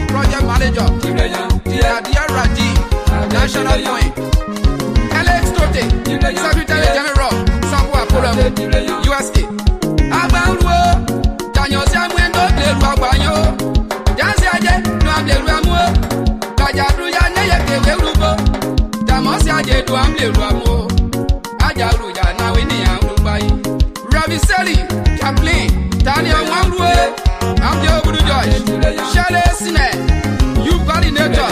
Project manager, national point. Secretary General, Sampo Apollo, USA. Abanwo, Daniel Samuendo de Ruabanyo, Jansiaje, Noam de Ruamo, Kajabruya Neye Rubo, Damosia Duam de Ruamo, Ajaruya, now in the Amrubai, Ravi Sally, Chaplain, Daniel Wangwe, I'm the Obudu Joy, Shale Sine, you coordinator,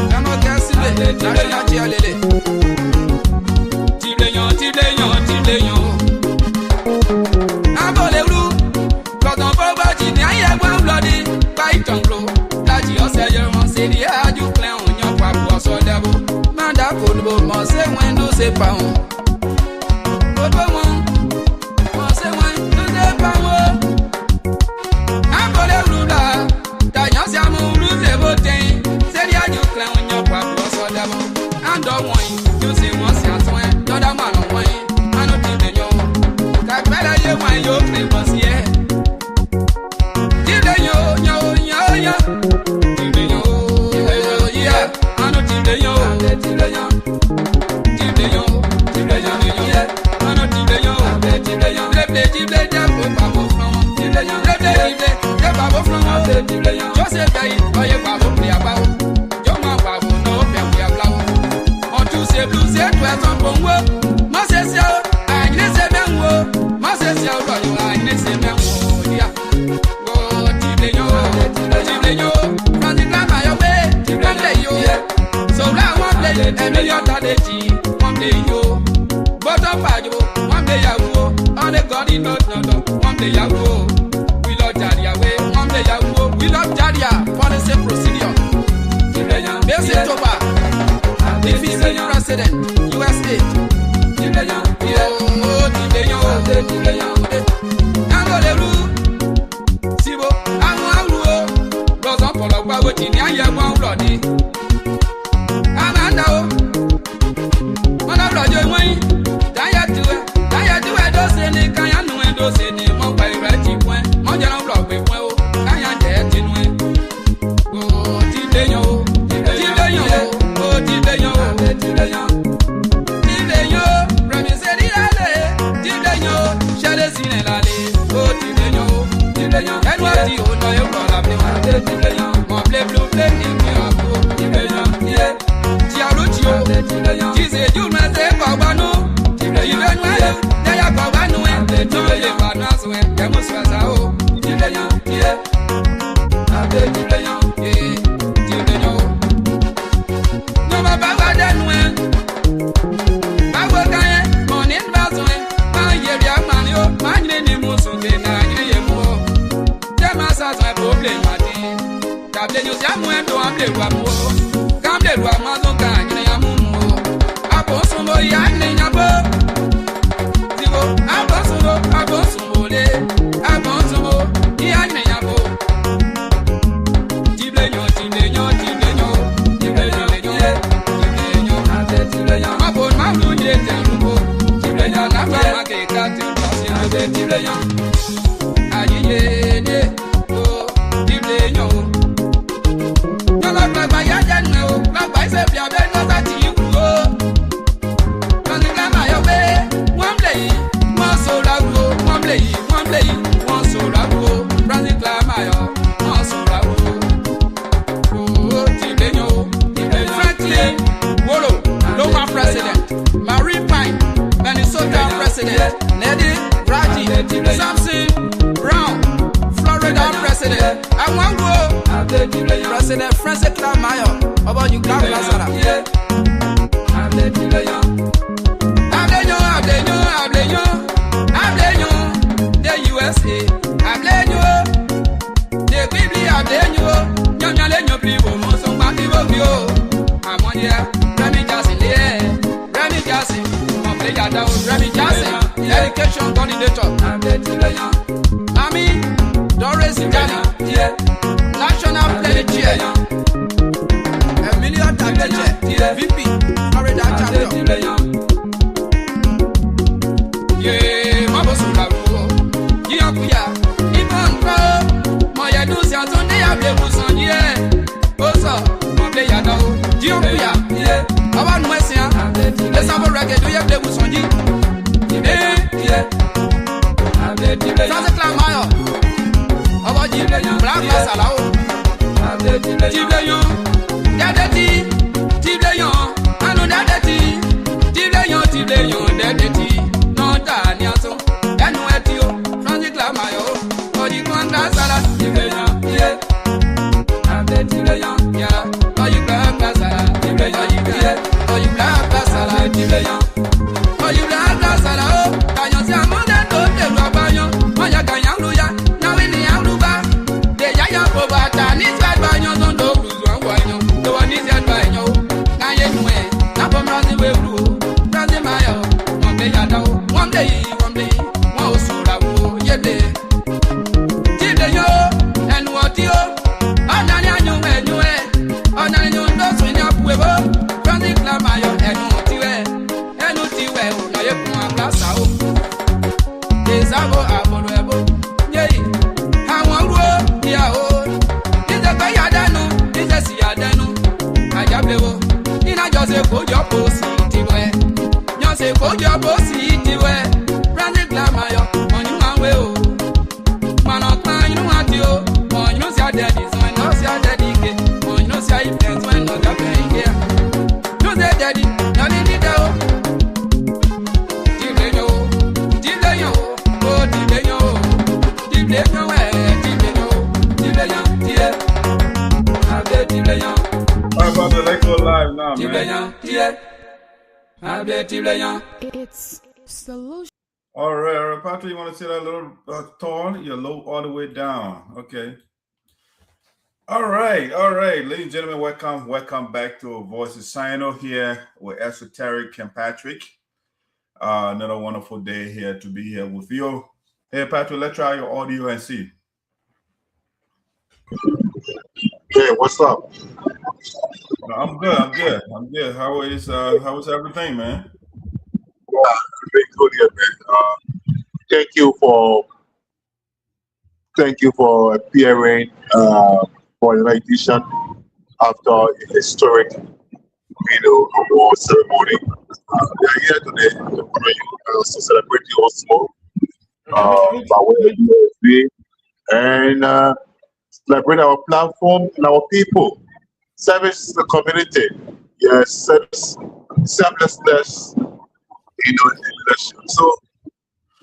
Damo Gassile, National Chialele. C'est pas on. Bleu, bleu, bleu, President Francess Mayo, about you Clarke Lazara. The USA, the Bibli, Yamalenyo people, most of my people, I'm on here, Remy Jassy, Remy Jassy, Remy Jassy, education coordinator, Ami, Doris Ghana, National Plenary, Emilio Tabeche, VP, Florida chapter. Yeah, Mabosula, Yakuya, Ivan Pro, Maya Dusia, Sunday, I play Busan, yeah. Also, Mabé Yado, Yakuya, yeah. About Messia, let's have a record, do you play Busan? Yeah. That's a clamor. About you, Black Salao. Tibeyon, Daddy, Tibeyon, I know Daddy, Tibeyon, Daddy. No, Daniaso, and Wetio, Francis Lamayo, or you can't dance at Tibeyon, yeah. I'm the Tibeyon, yeah. Or you black Lazara, Tibeyon, yeah. Or you black Lazara, Tibeyon. Or you black Lazara, can you see a mother? Don't tell Rabayon, Maya Ganyaluya, now in the Aluba, the Yaya Pobata, needs bad by your own dog, the one is yet by you. Nayanue, Napam Razi Webu, Razi Mayo, one day, most of the Yede. Tibeyo, and what you, Ananya, and you, Ananya, those in your Puevo, Francis Lamayo, and what you, Nayakuma Casao. Desabo Aboebo, yea, how one word, Yao, is a Bayadano, is a Siadano, Ayabeo, in a Joseph Kojo City where, Joseph Kojo City where, Francis Lamayo, on you man will. Man of mine, you know what you, on you see daddy, so I know see daddy, on you see friends when not happening here. No, say daddy, not in the door. Alright, brother, let's go live now, man. It's solution. Alright, Patrick, you want to see that little tall? You're low all the way down. Okay. Alright, ladies and gentlemen, welcome back to Voice of Sinoe here with Esoteric and Patrick. Another wonderful day here to be here with you. Hey, Patrick, let's try your audio and see. Hey, what's up? No, I'm good. How is everything, man? Very good here, man. Thank you for appearing for the edition after a historic, award ceremony. We are here today to honor you, to celebrate you also, by way of USB, and celebrate our platform and our people. Service the community. Yes, service, selflessness, in leadership. So,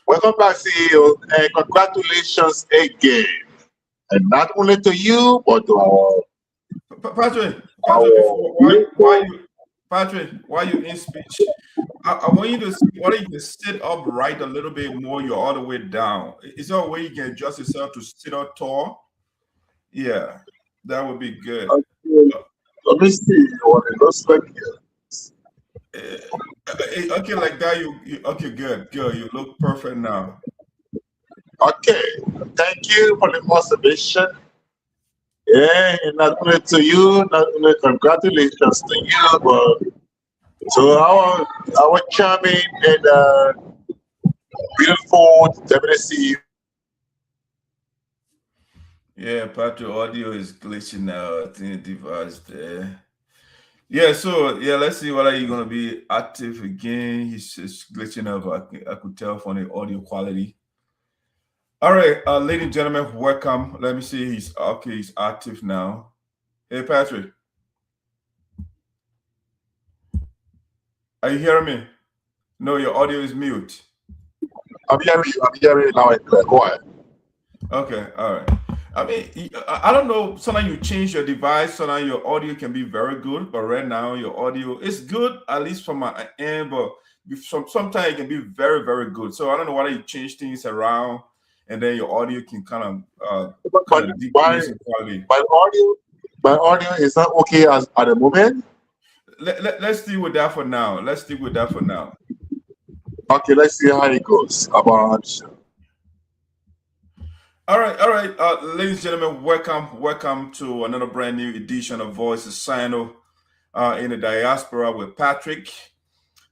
welcome back, CEO, and congratulations again. And not only to you, but to our Patrick, why you in speech? I want you to sit upright a little bit more. You're all the way down. Is there a way you can adjust yourself to sit up tall? Yeah, that would be good. Let me see what it looks like here. Okay, like that. You okay? Good. You look perfect now. Okay, thank you for the motivation. Yeah, and not only to you, not only congratulations to you, but to our charming and beautiful deputy CEO. Yeah, Patrick, audio is glitching now. I think the device there. Yeah, so let's see whether you're gonna be active again. He's just glitching up. I could tell from the audio quality. All right, ladies and gentlemen, welcome. Let me see. He's active now. Hey, Patrick, are you hearing me? No, your audio is mute. I'm hearing you now. Go ahead. Okay, all right. I mean, I don't know. Sometimes you change your device, sometimes your audio can be very good, but right now your audio is good, at least from my end, but sometimes it can be very, very good. So I don't know whether you change things around and then your audio can kind But of decrease in quality. my audio is not okay as at the moment. Let's stick with that for now. Let's stick with that for now. Okay, let's see how it goes. About All right. Ladies and gentlemen, welcome to another brand new edition of Voices Sinoe in the Diaspora with Patrick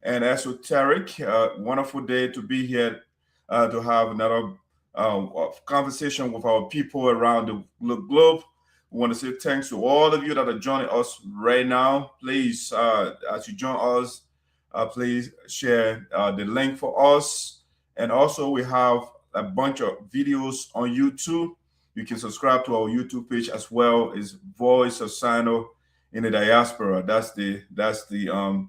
and Esoteric. Wonderful day to be here to have another conversation with our people around the globe. We want to say thanks to all of you that are joining us right now. Please, as you join us, please share the link for us. And also, we have a bunch of videos on YouTube. You can subscribe to our YouTube page as well. It's Voice of Sinoe in the Diaspora. That's our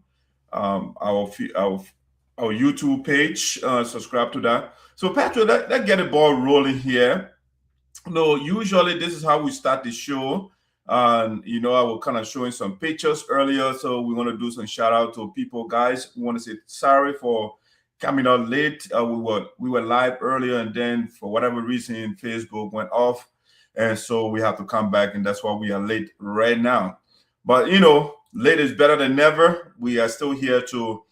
YouTube page. Subscribe to that. So Patrick, let's get the ball rolling here. No, usually this is how we start the show. And I was kind of showing some pictures earlier, so we want to do some shout out to people, guys. We want to say sorry for coming out late. We were live earlier, and then for whatever reason, Facebook went off, and so we have to come back, and that's why we are late right now. But late is better than never. We are still here to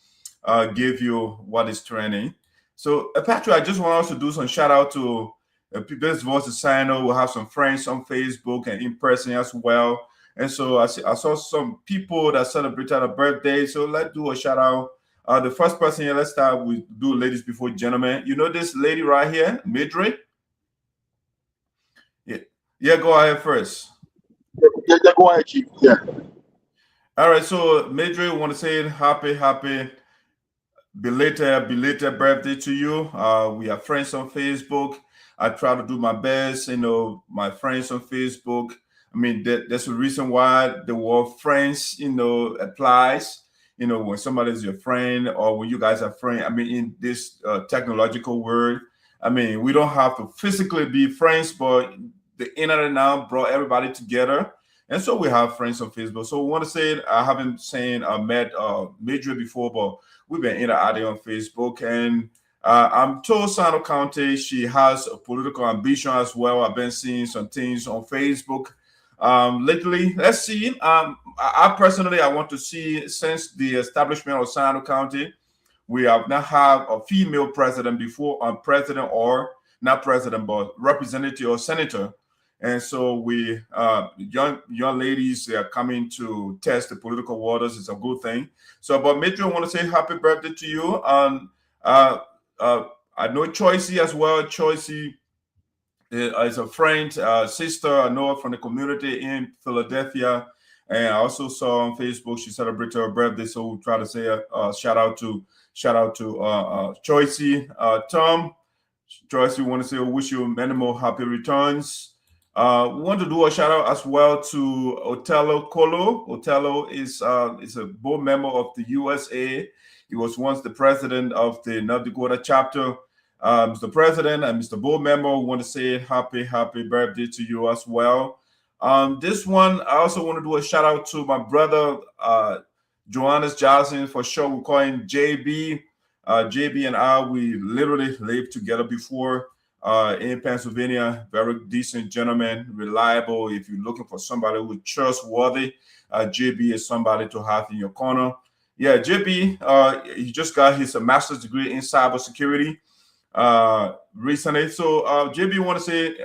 give you what is trending. So, Patrick, I just want us to do some shout out to this Voice of Sinoe. We'll have some friends on Facebook and in person as well. And so I saw some people that celebrated a birthday. So let's do a shout out. The first person here, let's start with ladies before gentlemen. You know this lady right here, Midre? Yeah, go ahead first. yeah, go ahead, Chief. Yeah. All right, so Midre, want to say happy belated birthday to you. We are friends on Facebook. I try to do my best, my friends on Facebook. I mean, that's the reason why the word friends, applies. When somebody is your friend or when you guys are friends, I mean, in this technological world, I mean, we don't have to physically be friends, but the internet now brought everybody together. And so we have friends on Facebook. So we want to say, I haven't met Major before, but we've been interacting on Facebook. And I'm told Sinoe County, she has a political ambition as well. I've been seeing some things on Facebook lately. Let's see. I personally, I want to see, since the establishment of Sinoe County, we have not had a female president before, president or not president, but representative or senator. And so we, young ladies are coming to test the political waters. It's a good thing. So, but Mitri, I want to say happy birthday to you. I know Choicy as well. Choicy is a friend, sister. I know her from the community in Philadelphia. And I also saw on Facebook she celebrated her birthday. So we'll try to say a shout out to Choicy. Tom, Choicy, we want to say wish you many more happy returns. We want to do a shout out as well to Otello Kolo. Otello is a board member of the USA. He was once the president of the North Dakota chapter. Mr. President and Mr. Board member, we want to say happy birthday to you as well. This one, I also want to do a shout out to my brother, Johannes Johnson, for sure. We call him JB. JB and I, we literally lived together before in Pennsylvania. Very decent gentleman, reliable. If you're looking for somebody who's trustworthy, JB is somebody to have in your corner. Yeah, JB, he just got his master's degree in cybersecurity recently. So, JB, want to say,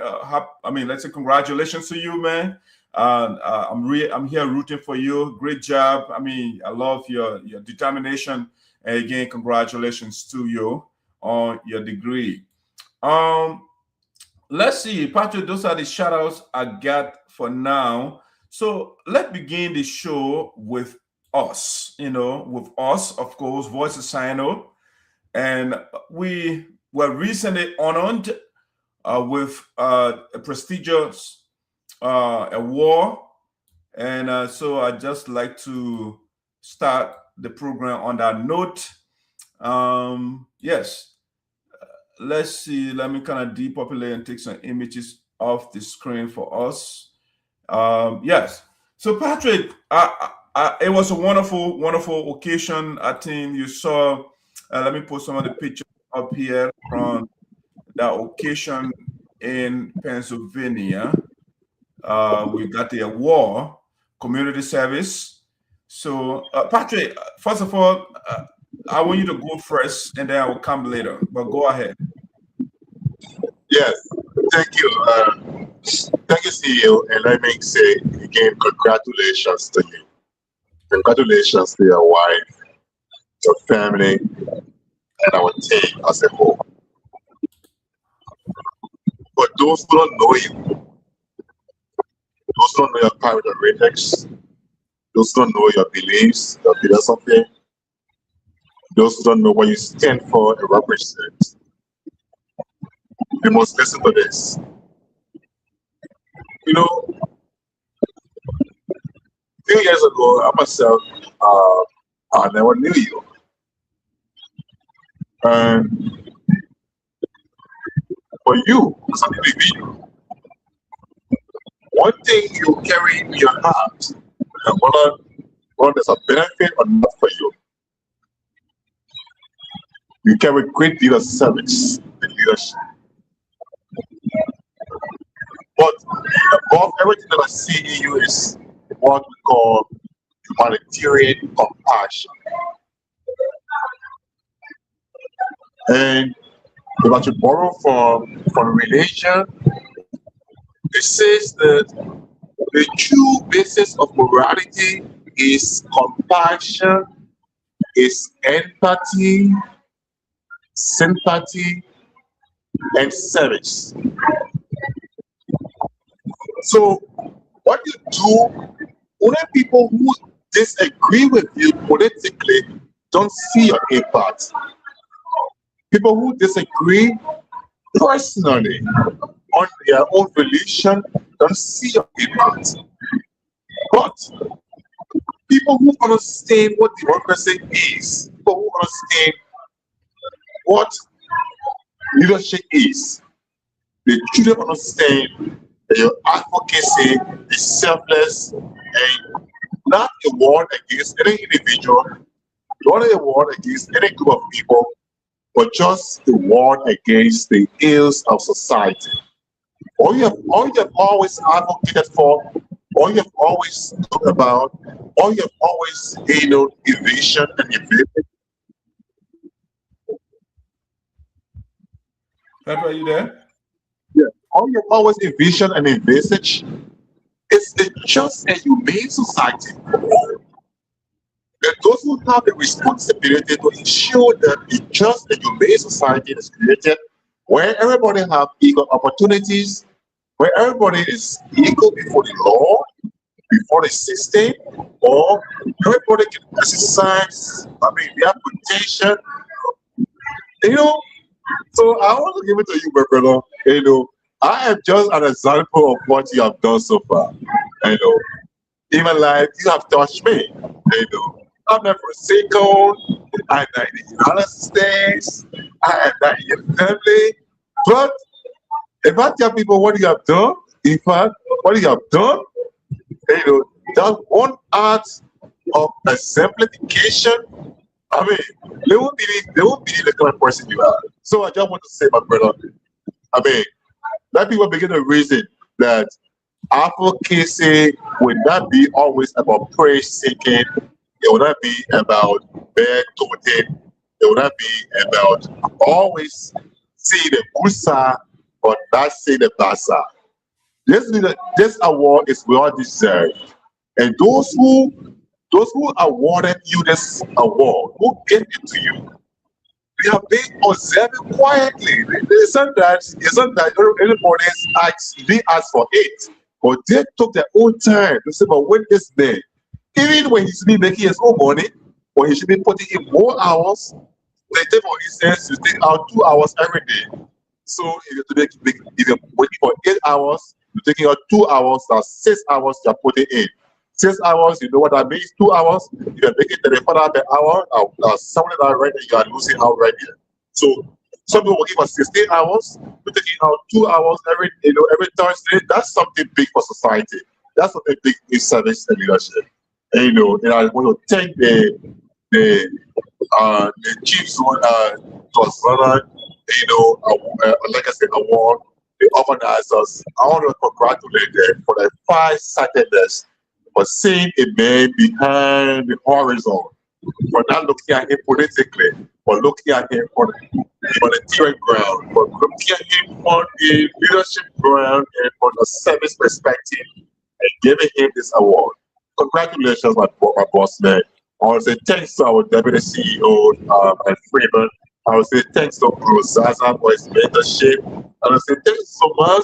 let's say congratulations to you, man. I'm here rooting for you. Great job. I mean, I love your determination. And again, congratulations to you on your degree. Let's see, Patrick, those are the shout outs I got for now. So let's begin the show with us, of course, Voice of Sinoe. And we were recently honored with a prestigious award. And so I'd just like to start the program on that note. Yes. Let's see. Let me kind of depopulate and take some images off the screen for us. Yes. So Patrick, it was a wonderful, wonderful occasion. I think you saw. Let me put some of the pictures up here from that occasion in Pennsylvania. We got the award, community service. So Patrick, first of all, I want you to go first, and then I will come later. But go ahead. Yes, thank you. Thank you, CEO. And let me say again, congratulations to you. Congratulations to your wife, your family, and our team as a whole. But those who don't know you, those who don't know your characteristics, those who don't know your beliefs, your philosophy, those who don't know what you stand for and represent, you must listen to this. You know, a few years ago, I myself, I never knew you. And for you, as an individual, one thing you carry in your heart, and whether there's a benefit or not for you, you carry great deal of service and leadership. But above everything that I see in you is what we call humanitarian compassion. And if I should borrow from religion, it says that the true basis of morality is compassion, is empathy, sympathy, and service. So what you do, only people who disagree with you politically don't see your impact. People who disagree personally on their own religion don't see your impact. But people who understand what democracy is, people who understand what leadership is, they truly understand that your advocacy is selfless and not a war against any individual, not a war against any group of people, but just a war against the ills of society. All you have always advocated for, all you have always talked about, all you have always envisioned and envisioned. Pepper, are you there? Yeah. All you have always envisioned and envisaged is a just and humane society. And those who have the responsibility to ensure that a just and humane society is created where everybody have equal opportunities, where everybody is equal before the law, before the system, or everybody can exercise, their potential. So I want to give it to you, my brother. I am just an example of what you have done so far. In my life, you have touched me. I'm not forsaken. I'm not in the United States. I am not in your family. But if I tell people what you have done, in fact, what you have done, that one act of exemplification, they won't believe the kind of person you are. So I just want to say, my brother, let people begin to reason that advocacy would not be always about praise seeking. It would not be about bad toting. It would not be about always see the good side but not see the bad side. This award is well deserved, and those who awarded you this award, who gave it to you, they have been observing quietly. It's not that everybody they asked for it, but they took their own time to say, but when this man, even when he should be making his own money, or he should be putting in more hours, they take, for instance, you take out 2 hours every day. So if you're working for 8 hours, you're taking out 2 hours, that's 6 hours you're putting in. 6 hours, you know what that means? 2 hours, you are making $34 per hour, something like right there, you are losing out right there. So Some people will give us 16 hours. We're taking out 2 hours every Thursday. That's something big for society. That's something big in service and leadership. And I want to thank the chief zone Tuazama, like I said, award, the organizers. I want to congratulate them for their far-sightedness, for seeing a man behind the horizon, for not looking at him politically, for looking at him on the humanitarian ground, for looking at him on the leadership ground and on the service perspective, and giving him this award. Congratulations, my boss man. I want to say thanks to our deputy CEO and Freeman. I want to say thanks to Prof for his mentorship. I want to say thanks so much,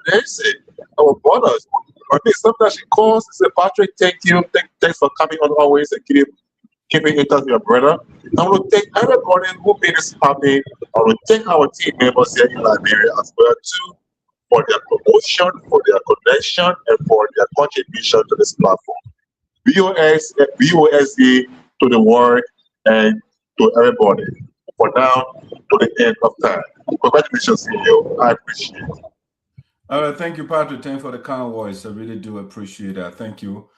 Nancy, our brothers. I mean, sometimes she calls and says, Patrick, thank you. Thanks for coming on always and keeping in touch with your brother. I want to thank everybody who made this happen. I want to thank our team members here in Liberia as well too, for their promotion, for their connection, and for their contribution to this platform. VOSD to the world and to everybody. For now, to the end of time. Congratulations, CEO. I appreciate it. Thank you, Patrick. Thank you for the kind voice. I really do appreciate that. Thank you.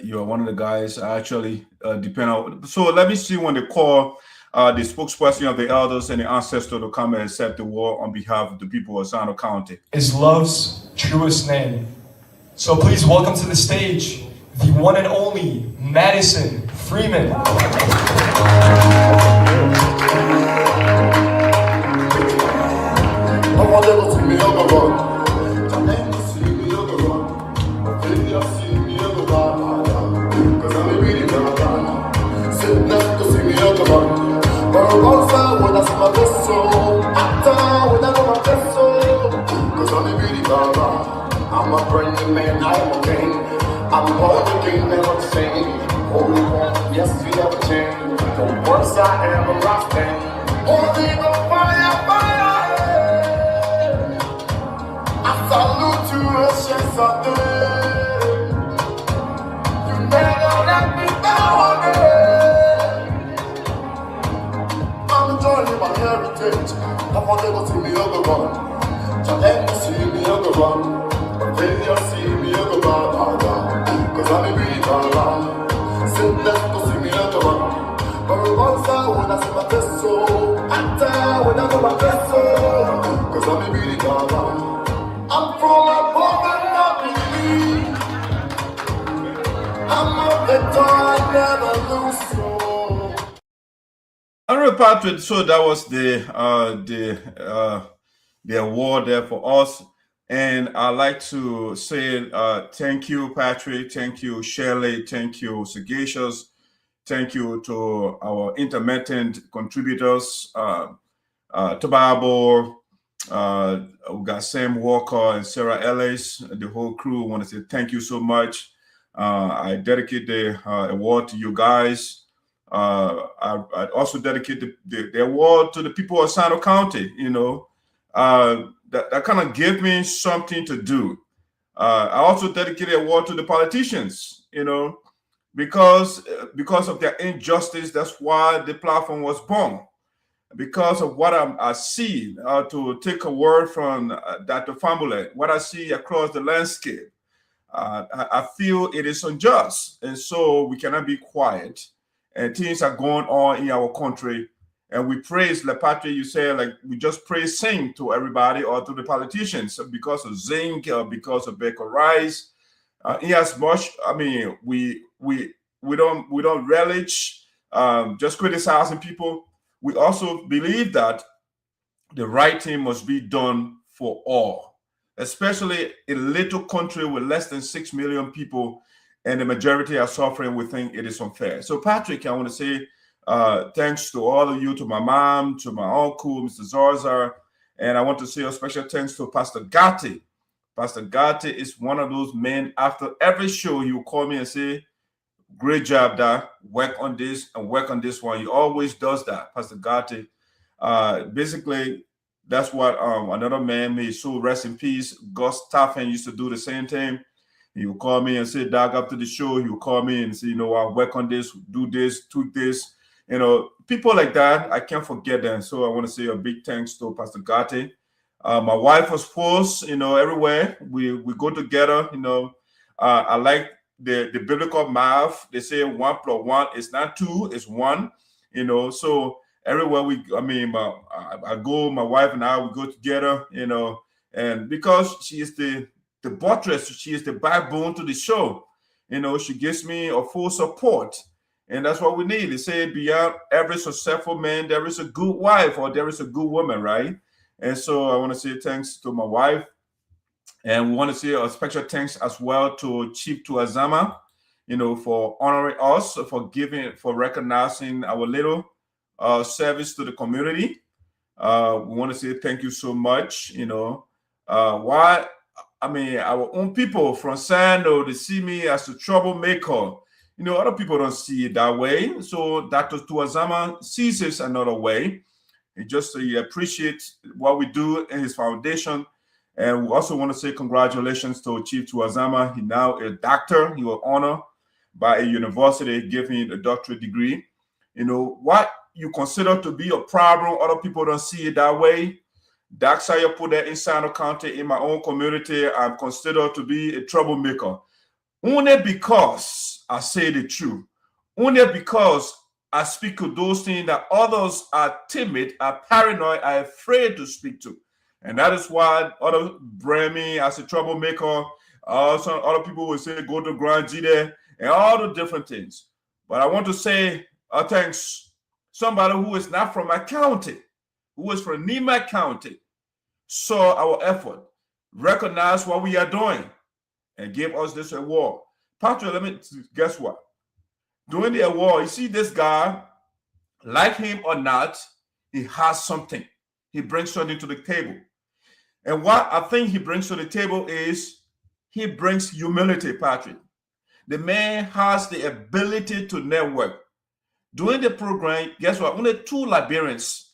You're one of the guys I actually depend on. So let me see when they call the spokesperson of the elders and the ancestor to come and accept the war on behalf of the people of Sinoe County. Is love's truest name. So please welcome to the stage the one and only Madison Freeman. I'm a brand man, I'm a king. I'm born the king, never change. Holy one, yes, we never change. The worst I ever everlasting. Holy the fire, fire. I salute to a chance of day. You never let me down. I'm enjoying my heritage. I'm unable to be other one. Challenge to see me other one. Failure see me other one. Cause I'm a really bad. Sit left to see me other one. But once I when I see my vessel. After when I go my vessel. Cause I'm a really bad. I'm from above and not beneath. I'm a victor, I never lose so. All right, Patrick. So that was the award there for us. And I'd like to say thank you, Patrick. Thank you, Shirley. Thank you, Sagacious. Thank you to our intermittent contributors, Tobiabo. We got Sam Walker and Sarah Ellis. The whole crew want to say thank you so much. I dedicate the award to you guys. I also dedicate the award to the people of Sinoe County, that kind of gave me something to do. I also dedicated an award to the politicians, because of their injustice. That's why the platform was born. Because of what I see, to take a word from Dr. Fambule, what I see across the landscape, I feel it is unjust. And so we cannot be quiet. And things are going on in our country. And we praise, like Patrick, you say, like we just praise Sing to everybody or to the politicians because of Zinc or because of Baker Rice. As much, I mean, we don't relish just criticizing people. We also believe that the right thing must be done for all, especially in a little country with less than 6 million people, and the majority are suffering. We think it is unfair. So, Patrick, I want to say thanks to all of you, to my mom, to my uncle, Mr. Zarzar, and I want to say a special thanks to Pastor Gatti. Pastor Gatti is one of those men, after every show, he will call me and say, great job, Doc. Work on this and work on this one. He always does that, Pastor Gatti. Basically, that's what another man, may so rest in peace, Gus Taffen, used to do the same thing. He will call me and say, Doc, up to the show, he will call me and say, I work on this, do this, tweak this. You know, people like that, I can't forget them. So I want to say a big thanks to Pastor Gatti. My wife was forced, you know, everywhere. We go together, you know. I like the biblical math. They say 1 + 1 is not 2, it's 1, you know. So everywhere I go, my wife and I, we go together, you know, and because she is the buttress, she is the backbone to the show, you know, she gives me a full support. And that's what we need. They say beyond every successful man, there is a good wife or there is a good woman, right? And so I want to say thanks to my wife. And we want to say a special thanks as well to Chief Tuazama, you know, for honoring us, for recognizing our little service to the community. We want to say thank you so much, you know. Our own people from Sinoe, they see me as a troublemaker. You know, other people don't see it that way. So Dr. Tuazama sees it another way. He appreciates what we do in his foundation. And we also want to say congratulations to Chief Tuazama. He now a doctor. He was honored by a university, giving a doctorate degree. You know, what you consider to be a problem, other people don't see it that way. Darke Saryorpodeh in Sinoe County, in my own community, I'm considered to be a troublemaker. Only because I say the truth. Only because I speak to those things that others are timid, are paranoid, are afraid to speak to. And that is why others brand me as a troublemaker. Some other people will say, go to Grand Jide, and all the different things. But I want to say thanks somebody who is not from my county, who is from Nima County, saw our effort, recognized what we are doing, and gave us this award. Patrick, guess what? During the award, you see this guy, like him or not, he has something. He brings something to the table. And what I think he brings to the table is he brings humility, Patrick. The man has the ability to network. During the program, guess what? Only 2 Liberians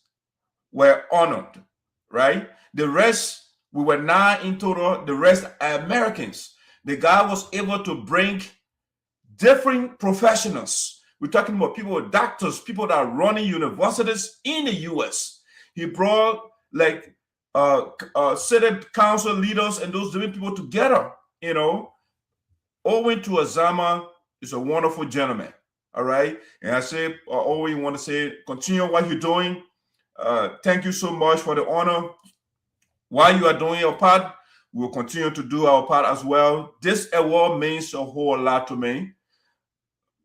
were honored, right? The rest, we were 9 in total. The rest are Americans. The guy was able to bring different professionals. We're talking about people, doctors, people that are running universities in the U.S. He brought like Senate council leaders and those different people together, you know. Owen Tuazama is a wonderful gentleman, all right? And I say, Owen, want to say, continue what you're doing. Thank you so much for the honor. While you are doing your part, we will continue to do our part as well. This award means a whole lot to me.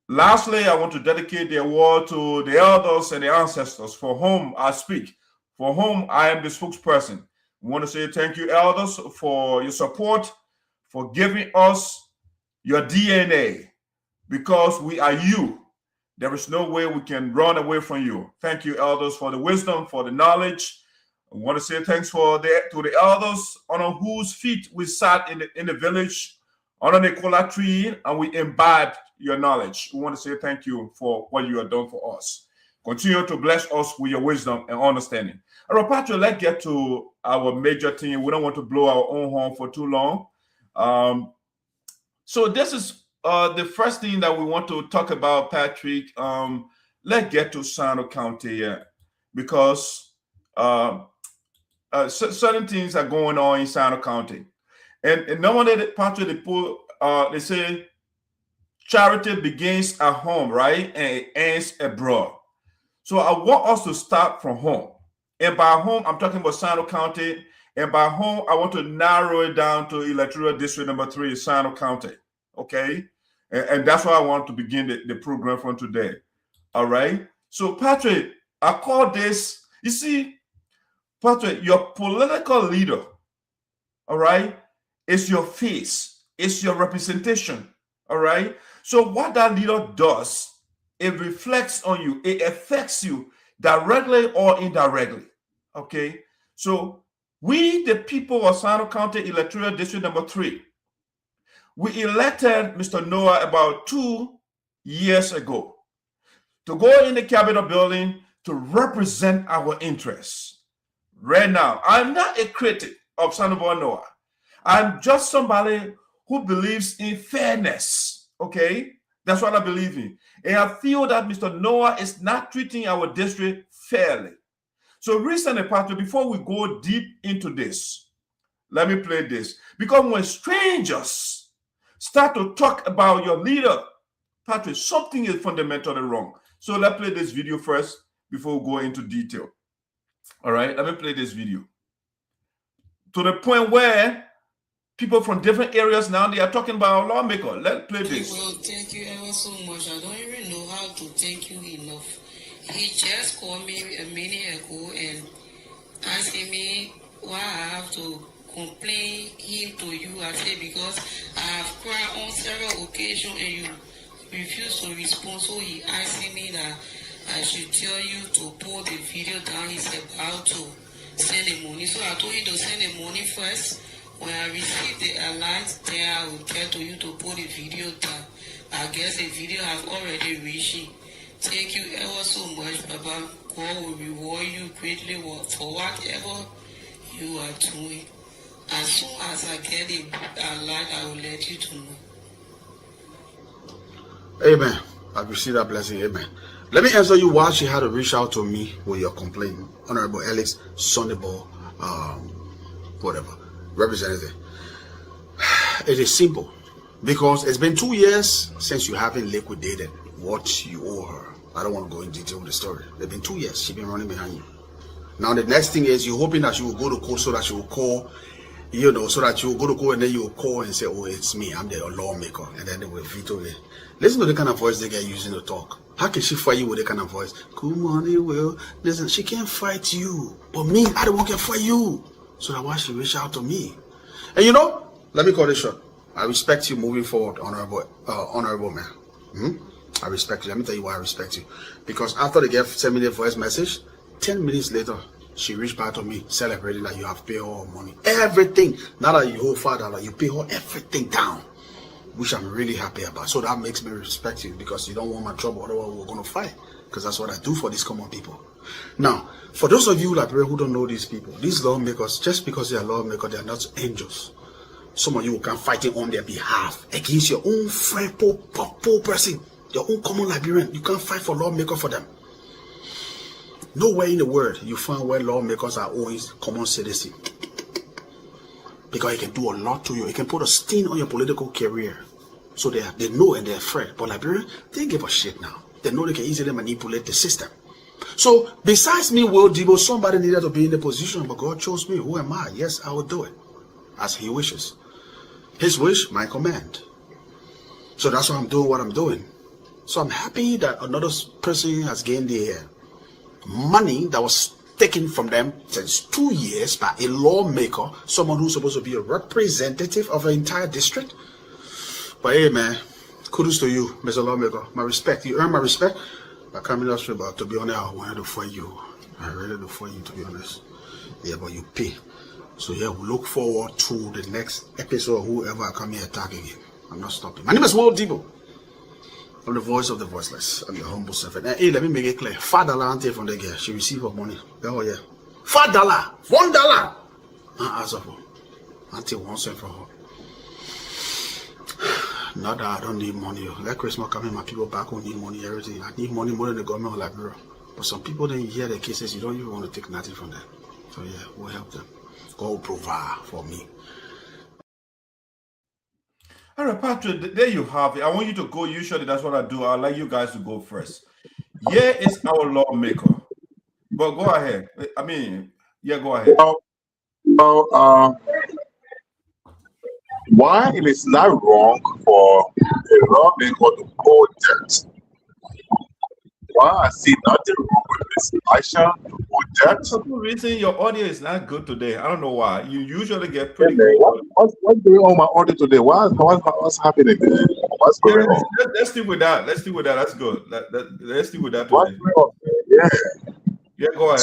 Lastly, I want to dedicate the award to the elders and the ancestors for whom I speak, for whom I am the spokesperson. We want to say thank you, elders, for your support, for giving us your DNA, because we are you. There is no way we can run away from you. Thank you, elders, for the wisdom, for the knowledge. I want to say thanks to the elders on whose feet we sat in the village under the cola tree, and we imbibed your knowledge. We want to say thank you for what you have done for us. Continue to bless us with your wisdom and understanding. All right, Patrick, let's get to our major thing. We don't want to blow our own horn for too long. So this is the first thing that we want to talk about, Patrick. Let's get to Sinoe County, because certain things are going on in Sinoe County. And normally, Patrick, they say charity begins at home, right? And it ends abroad. So I want us to start from home. And by home, I'm talking about Sinoe County. And by home, I want to narrow it down to electoral district number 3, Sinoe County. Okay? And that's why I want to begin the program from today. All right? So, Patrick, I call this, you see, Patrick, your political leader, all right, is your face, it's your representation, all right? So what that leader does, it reflects on you, it affects you directly or indirectly, okay? So we, the people of Sinoe County Electoral District number 3, we elected Mr. Noah about 2 years ago to go in the Capitol building to represent our interests. Right now, I'm not a critic of Sinoe I'm just somebody who believes in fairness, okay? That's what I believe in. And I feel that Mr. Noah is not treating our district fairly. So recently, Patrick, before we go deep into this, let me play this. Because when strangers start to talk about your leader, Patrick, something is fundamentally wrong. So let's play this video first before we go into detail. All right, let me play this video. To the point where people from different areas now, they are talking about our lawmaker. Let's play this. Well, thank you ever so much. I don't even know how to thank you enough. He just called me a minute ago and asking me why I have to complain him to you. I said because I have cried on several occasions and you refuse to respond. So he asked me that I should tell you to pull the video down. He's about to send the money. So I told him to send the money first. When I receive the alert, then I will get to you to put the video down. I guess the video has already reached you. Thank you ever so much, Papa. God will reward you greatly for whatever you are doing. As soon as I get the alert, I will let you to know. Amen. I receive that blessing. Amen. Let me answer you why she had to reach out to me with your complaint. Honorable Alex Sonnebo, whatever. Representative. It is simple because it's been 2 years since you haven't liquidated what you owe her. I don't want to go in detail with the story. It's been 2 years. She's been running behind you. Now the next thing is you're hoping that she will go to court so that she will call, so that you will go to court and then you will call and say, oh, it's me, I'm the lawmaker, and then they will veto it. Listen to the kind of voice they get using to talk. How can she fight you with that kind of voice? Good morning, Will. Listen, she can't fight you, but me, I don't want to fight you. So that's why she reached out to me. And let me call this short. I respect you moving forward, honorable man. I respect you. Let me tell you why I respect you. Because after they gave 10-minute voice message, 10 minutes later, she reached back to me celebrating that you have paid her money. Everything. Not that you owe $5, you pay her everything down. Which I'm really happy about. So that makes me respect you because you don't want my trouble. Otherwise, we're going to fight. Because that's what I do for these common people. Now, for those of you Liberian who don't know these people, these lawmakers, just because they are lawmakers, they are not angels. Some of you can fight on their behalf against your own friend, poor person, your own common Liberian. You can't fight for lawmaker for them. Nowhere in the world you find where lawmakers are always common citizens. Because it can do a lot to you. It can put a stain on your political career. So they know and they're afraid. But Liberian, they give a shit now. They know they can easily manipulate the system. So besides me, Will Debo, somebody needed to be in the position, but God chose me. Who am I? Yes, I will do it as He wishes. His wish, my command. So that's why I'm doing what I'm doing. So I'm happy that another person has gained the money that was taken from them since 2 years by a lawmaker, someone who's supposed to be a representative of an entire district. But hey, man, kudos to you, Mr. Lawmaker. My respect. You earn my respect by coming up straight. But to be honest, I wanted to fight you. I really do for you, to be honest. Yeah, but you pay. So yeah, we look forward to the next episode of whoever I come here attacking him. I'm not stopping. My name is Will Debo. I'm the voice of the voiceless. I'm your humble servant. And hey, let me make it clear. $5 from the girl. She received her money. Oh yeah. $5. $1. I asked her for. Auntie wants it for her. Not that I don't need money. Let Christmas come in, my people back who need money, everything. I need money more than the government of Liberia. But some people then hear their cases, you don't even want to take nothing from them. So yeah, we'll help them. God will provide for me. All right, Patrick, there you have it. I want you to go. Usually that's what I do. I'd like you guys to go first. Yeah, it's our lawmaker. But go ahead. I mean, yeah, go ahead. Why it is not wrong for a lawmaker to owe debt? Why I see nothing wrong with this Aisha to owe debt? For some reason, your audio is not good today. I don't know why. You usually get pretty good. What's going on my audio today? What's happening there? What's going on? Let's deal with that. Let's deal with that. That's good. Let's deal with that today. What's going on? Yeah. Yeah, go ahead.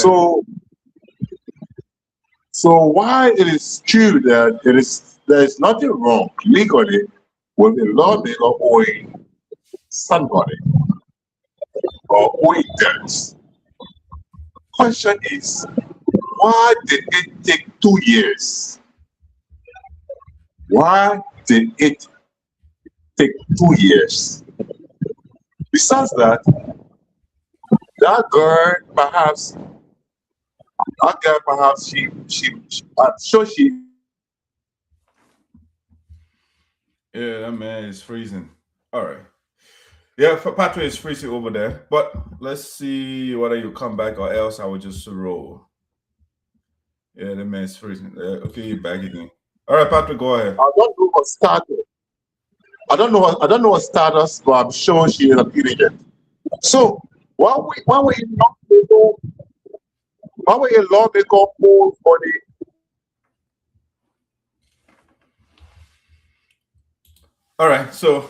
So why it is true that there is nothing wrong legally with a lawmaker owing somebody or owing debts. Question is, why did it take 2 years? Why did it take 2 years Besides that, that girl perhaps, I'm sure she. Yeah, that man is freezing. All right. Yeah, Patrick is freezing over there. But let's see whether you come back or else I will just roll. Yeah, that man is freezing. Okay, you're back again. All right, Patrick, go ahead. I don't know what started. I don't know what status, but I'm sure she is an idiot. So why were you not able? Why were you lawmaker hold for the? All right, so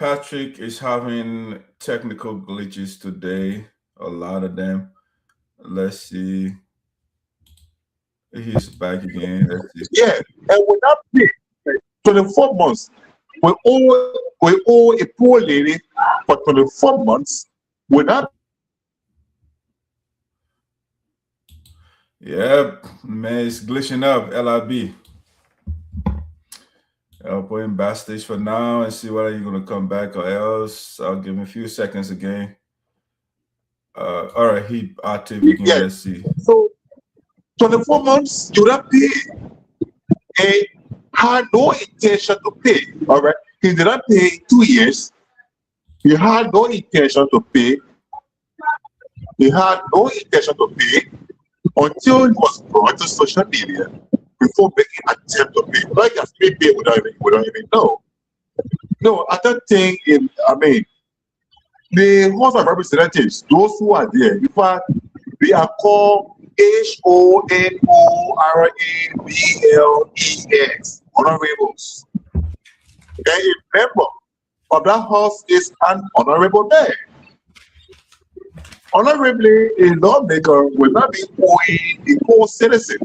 Patrick is having technical glitches today, a lot of them. Let's see. He's back again. Let's see. Yeah, and when that pay 24 months, we owe a poor lady for 24 months. When that Yeah, man, it's glitching up, LIB. I'll put him backstage for now and see whether you're going to come back or else. I'll give him a few seconds again. All right, he active again. Yeah. Let's see. So 24 months, you don't pay. And had no intention to pay. All right. He did not pay 2 years. He had no intention to pay. He had no intention to pay until he was brought to social media before making an attempt to pay. Like as we pay without even know. No, I don't think the House of Representatives, those who are there, in fact, they are called HONORABLES, honorables. And a member of that house is an honorable man. Honorably, a lawmaker will not be owing a poor citizen.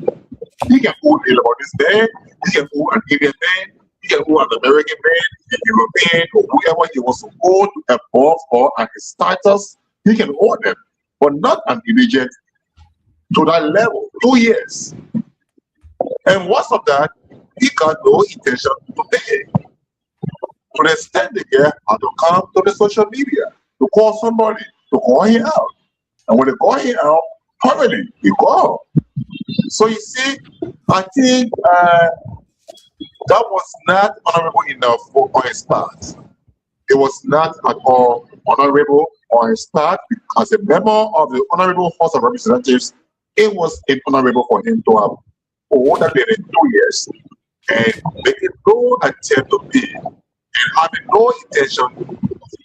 He can owe a Lebanese man, he can owe an Indian man, he can owe an American man, a European, or whoever he wants to owe above or at his status, he can owe them, but not an indigent to that level, 2 years. And what's of that, he got no intention to pay. To the extent they get, had to come to the social media to call somebody, to call him out. And when they call him out, permanently, he called. So you see, I think that was not honorable enough on his part. It was not at all honorable on his part. As a member of the Honorable House of Representatives, it was inhonorable for him to have owed that lady 2 years and making no attempt to pay and having no intention of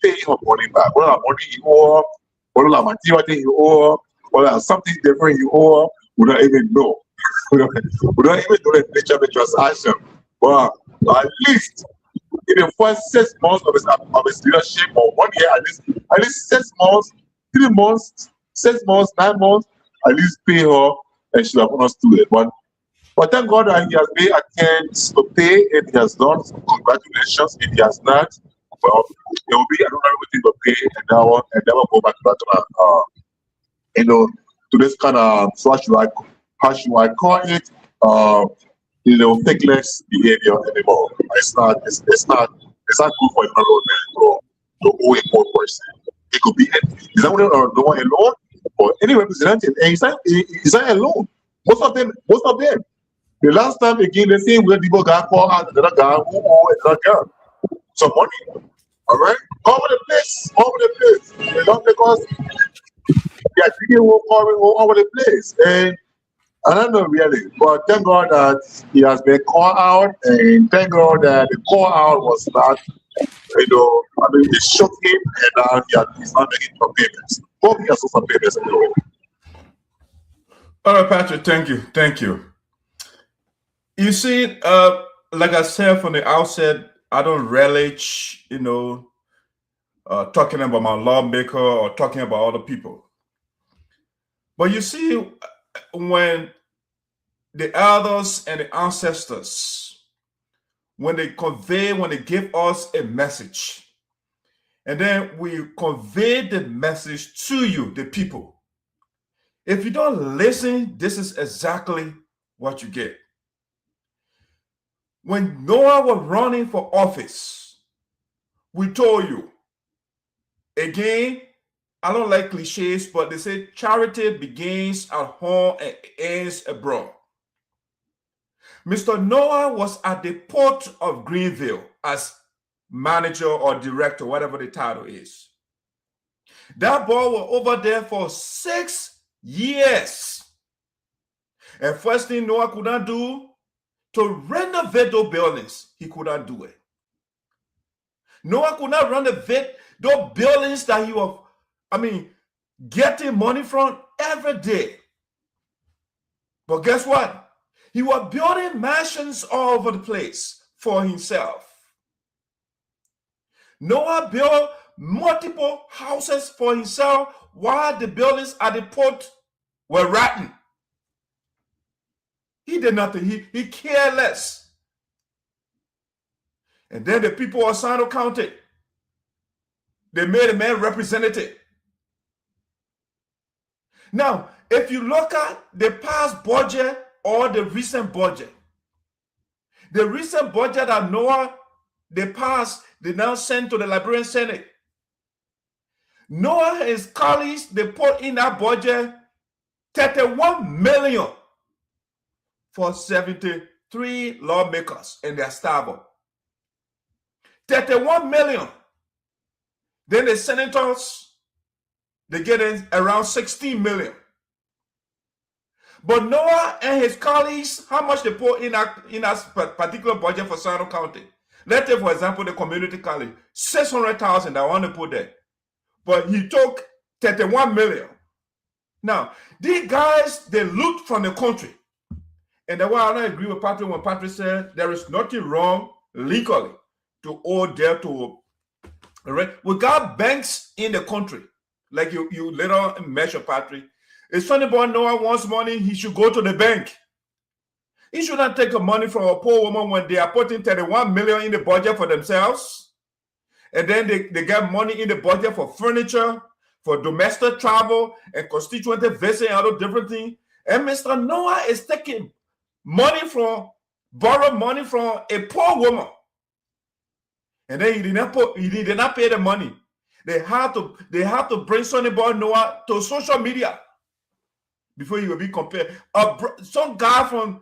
paying her money back. Whether money he owed, whether material thing he owed, whether something different he owed, we don't even know. We don't even know the nature of the transaction. But at least in the first 6 months of his leadership, or 1 year, at least 6 months, 3 months, 6 months, 9 months, at least pay her and she have understood it. But thank God that he has made attempts to pay. If he has done, congratulations. If he has not, well, it will be another thing to pay and never go back to to this kind of, how should I call it, thankless behavior anymore. It's not good for a normal man to owe a poor person. It could be, is that the one alone or any representative? And he's not alone. Most of them. The last time again, they say where people got called out another guy who owed another girl some money. All right, all over the place. You know, because people who calling all over the place, and I don't know really, but thank God that he has been called out, and thank God that the call out was not, it shook him, and now he's not making some payments. Hope he has some payments anyway. All right, Patrick, thank you. You see, like I said from the outset, I don't relish, talking about my lawmaker or talking about other people. But you see, when the elders and the ancestors, when they give us a message, and then we convey the message to you, the people. If you don't listen, this is exactly what you get. When Noah was running for office, we told you Again, I don't like cliches, but they say charity begins at home and ends abroad. Mr. Noah was at the port of Greenville as manager or director, whatever the title is. That boy was over there for 6 years. And first thing Noah could not do, to renovate those buildings, he could not do it. Noah could not renovate those buildings that he was, getting money from every day. But guess what? He was building mansions all over the place for himself. Noah built multiple houses for himself while the buildings at the port were rotten. He did nothing. He cared less. And then the people of Sinoe County, they made a man representative. Now, if you look at the past budget or the recent budget that Noah, they passed, they now sent to the Liberian Senate. Noah and his colleagues, they put in that budget 31 million for 73 lawmakers and their staff. 31 million. Then the senators, they get in around 16 million. But Noah and his colleagues, how much they put in that particular budget for Sinoe County? Let's take, for example, the community college, 600,000 I want to put there. But he took 31 million. Now, these guys, they loot from the country. And that's why I don't agree with Patrick when Patrick said there is nothing wrong legally to owe debt to. Right? We got banks in the country. Like you later measure, Patrick. If somebody Noah wants money, he should go to the bank. He should not take the money from a poor woman when they are putting 31 million in the budget for themselves. And then they get money in the budget for furniture, for domestic travel, and constituency visit and other different things. And Mr. Noah is taking borrowed money from a poor woman. And then he did not pay the money. They have to bring Sonny Boy Noah to social media before he will be compared. Some guy from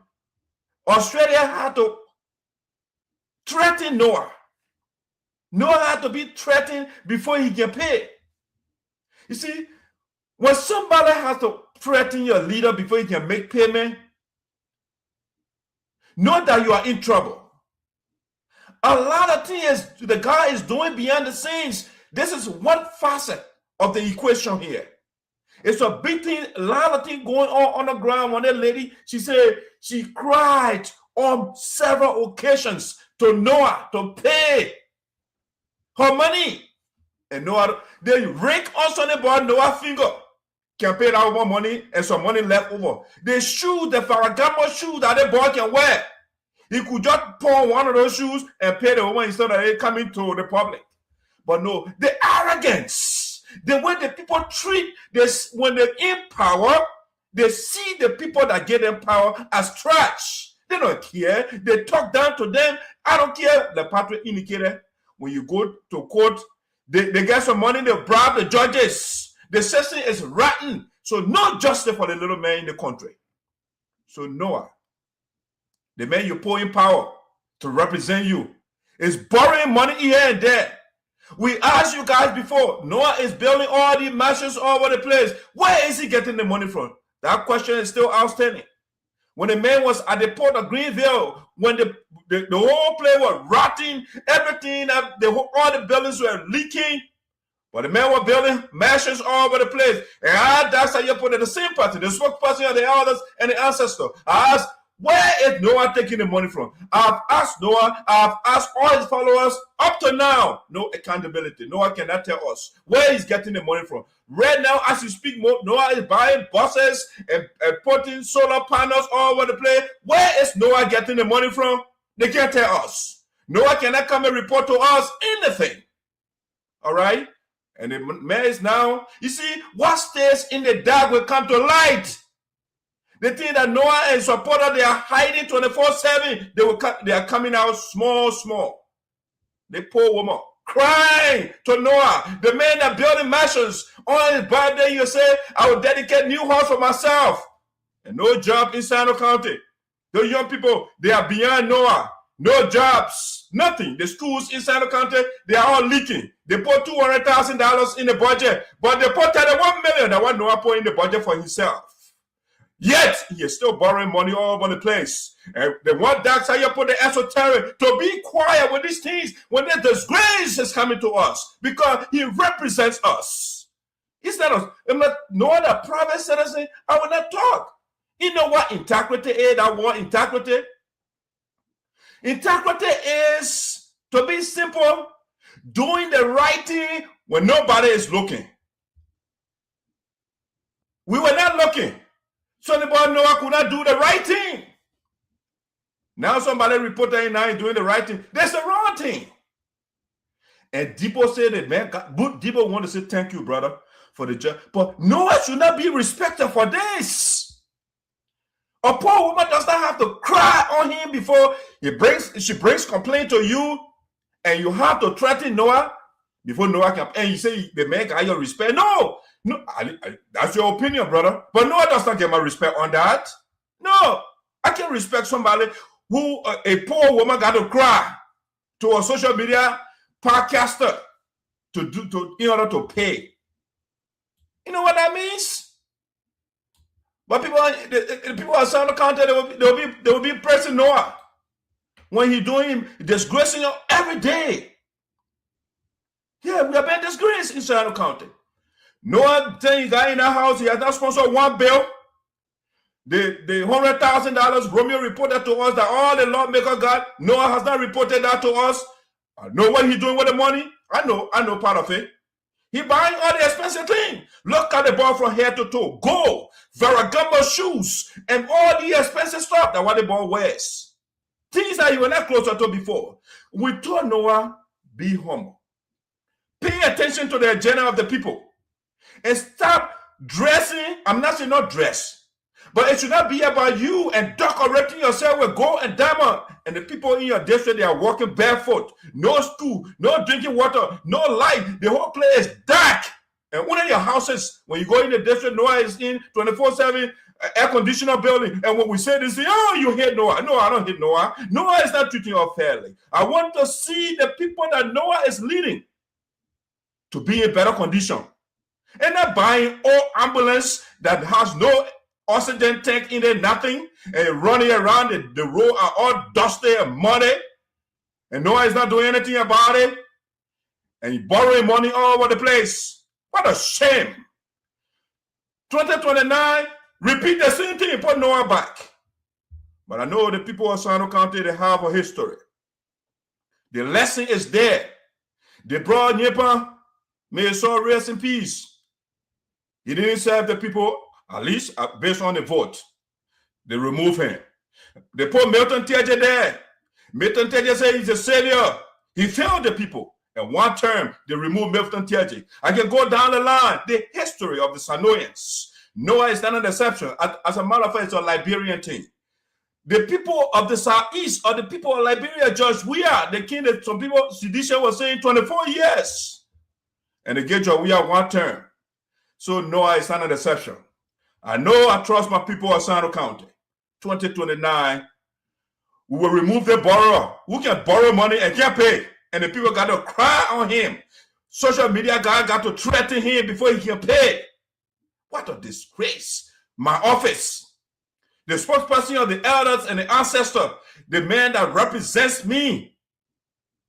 Australia had to threaten Noah. Noah had to be threatened before he can pay. You see, when somebody has to threaten your leader before he can make payment, know that you are in trouble. A lot of things the guy is doing behind the scenes. This is one facet of the equation here. It's a big thing, a lot of things going on the ground. When that lady, she said she cried on several occasions to Noah to pay her money. And Noah, they rake on Sonny Boy Noah's finger. Can pay that over money and some money left over. The shoes, the Ferragamo shoes that the boy can wear, he could just pawn one of those shoes and pay the woman instead of it coming to the public. But no, the arrogance, the way the people treat this, when they're in power, they see the people that get them power as trash. They don't care. They talk down to them. I don't care. The Patrick indicated, when you go to court, they get some money, they bribe the judges. The system is rotten. So no justice for the little man in the country. So Noah, the man you put in power to represent you, is borrowing money here and there. We asked you guys before, Noah is building all these mansions all over the place. Where is he getting the money from? That question is still outstanding. When the man was at the port of Greenville, when the whole place was rotting, everything, all the buildings were leaking, but the man was building mansions all over the place. And that's how you put it, the same person, the spokesperson of the elders and the ancestor. I asked, where is Noah taking the money from? I've asked Noah, I've asked all his followers, up to now, no accountability. Noah cannot tell us where he's getting the money from. Right now, as you speak, Noah is buying buses and putting solar panels all over the place. Where is Noah getting the money from? They can't tell us. Noah cannot come and report to us anything. All right? And the man is now, you see, what stays in the dark will come to light. The thing that Noah and supporters, they are hiding 24/7. They are coming out small. The poor woman crying to Noah, the man that building mansions. On his birthday, you say, I will dedicate new house for myself. And no job in Sinoe County. The young people, they are beyond Noah. No jobs, nothing. The schools in Sinoe County, they are all leaking. They put $200,000 in the budget, but they put $1 million that what Noah put in the budget for himself. Yet, he is still borrowing money all over the place. And they want Darke Saryorpodeh the Esoteric to be quiet with these things when the disgrace is coming to us because he represents us. It's not us. No other private citizen, I will not talk. You know what integrity is? I want integrity. Integrity is, to be simple, doing the right thing when nobody is looking. We were not looking. So anybody Noah could not do the right thing. Now somebody reported in now doing the right thing. That's the wrong thing. And Debo said that, man, Debo want to say thank you, brother, for the job. But Noah should not be respected for this. A poor woman does not have to cry on him before she brings complaint to you, and you have to threaten Noah before Noah can. And you say the man got your respect. No, that's your opinion, brother. But Noah does not get my respect on that. No, I can respect somebody who a poor woman got to cry to a social media podcaster in order to pay. You know what that means? But the people at Sinoe County, they will be pressing Noah when he's doing disgracing him every day. Yeah, we have been disgraced in Sinoe County. Noah saying he got in that house, he has not sponsored one bill. The $100,000 Romeo reported to us that all the lawmaker got. Noah has not reported that to us. I know what he's doing with the money. I know part of it. He buying all the expensive things. Look at the boy from head to toe. Gold, Ferragamo shoes, and all the expensive stuff that what the boy wears. Things that you were not closer to before. We told Noah, be humble. Pay attention to the agenda of the people. And stop dressing. I'm not saying not dress. But it should not be about you and decorating yourself with gold and diamond. And the people in your district, they are walking barefoot. No school, no drinking water, no light. The whole place is dark. And one of your houses, when you go in the district, Noah is in 24/7 air conditioner building. And when we say this, oh, you hate Noah. No, I don't hate Noah. Noah is not treating you fairly. I want to see the people that Noah is leading to be in better condition. And not buying all ambulance that has no oxygen tank in there, nothing, and running around the road are all dusty and muddy, and Noah is not doing anything about it, and he borrowing money all over the place. What a shame. 2029, repeat the same thing and put Noah back. But I know the people of Sinoe County, they have a history. The lesson is there. They brought Nyepa, may his soul rest in peace. He didn't serve the people, at least based on the vote. They remove him. They put Milton Teje there. Milton Teje said he's a savior. He failed the people. And one term, they removed Milton Teje. I can go down the line. The history of the Sinoeans. Noah is not an exception. As a matter of fact, it's a Liberian thing. The people of the Southeast or the people of Liberia, Judge, we are the king that some people, Sidisha was saying 24 years. And they gave Judge, we are one term. So Noah is not an exception. I know I trust my people of Sinoe County. 2029, we will remove the borrower who can borrow money and can't pay. And the people got to cry on him. Social media guy got to threaten him before he can pay. What a disgrace. My office, the spokesperson of the elders and the ancestor, the man that represents me,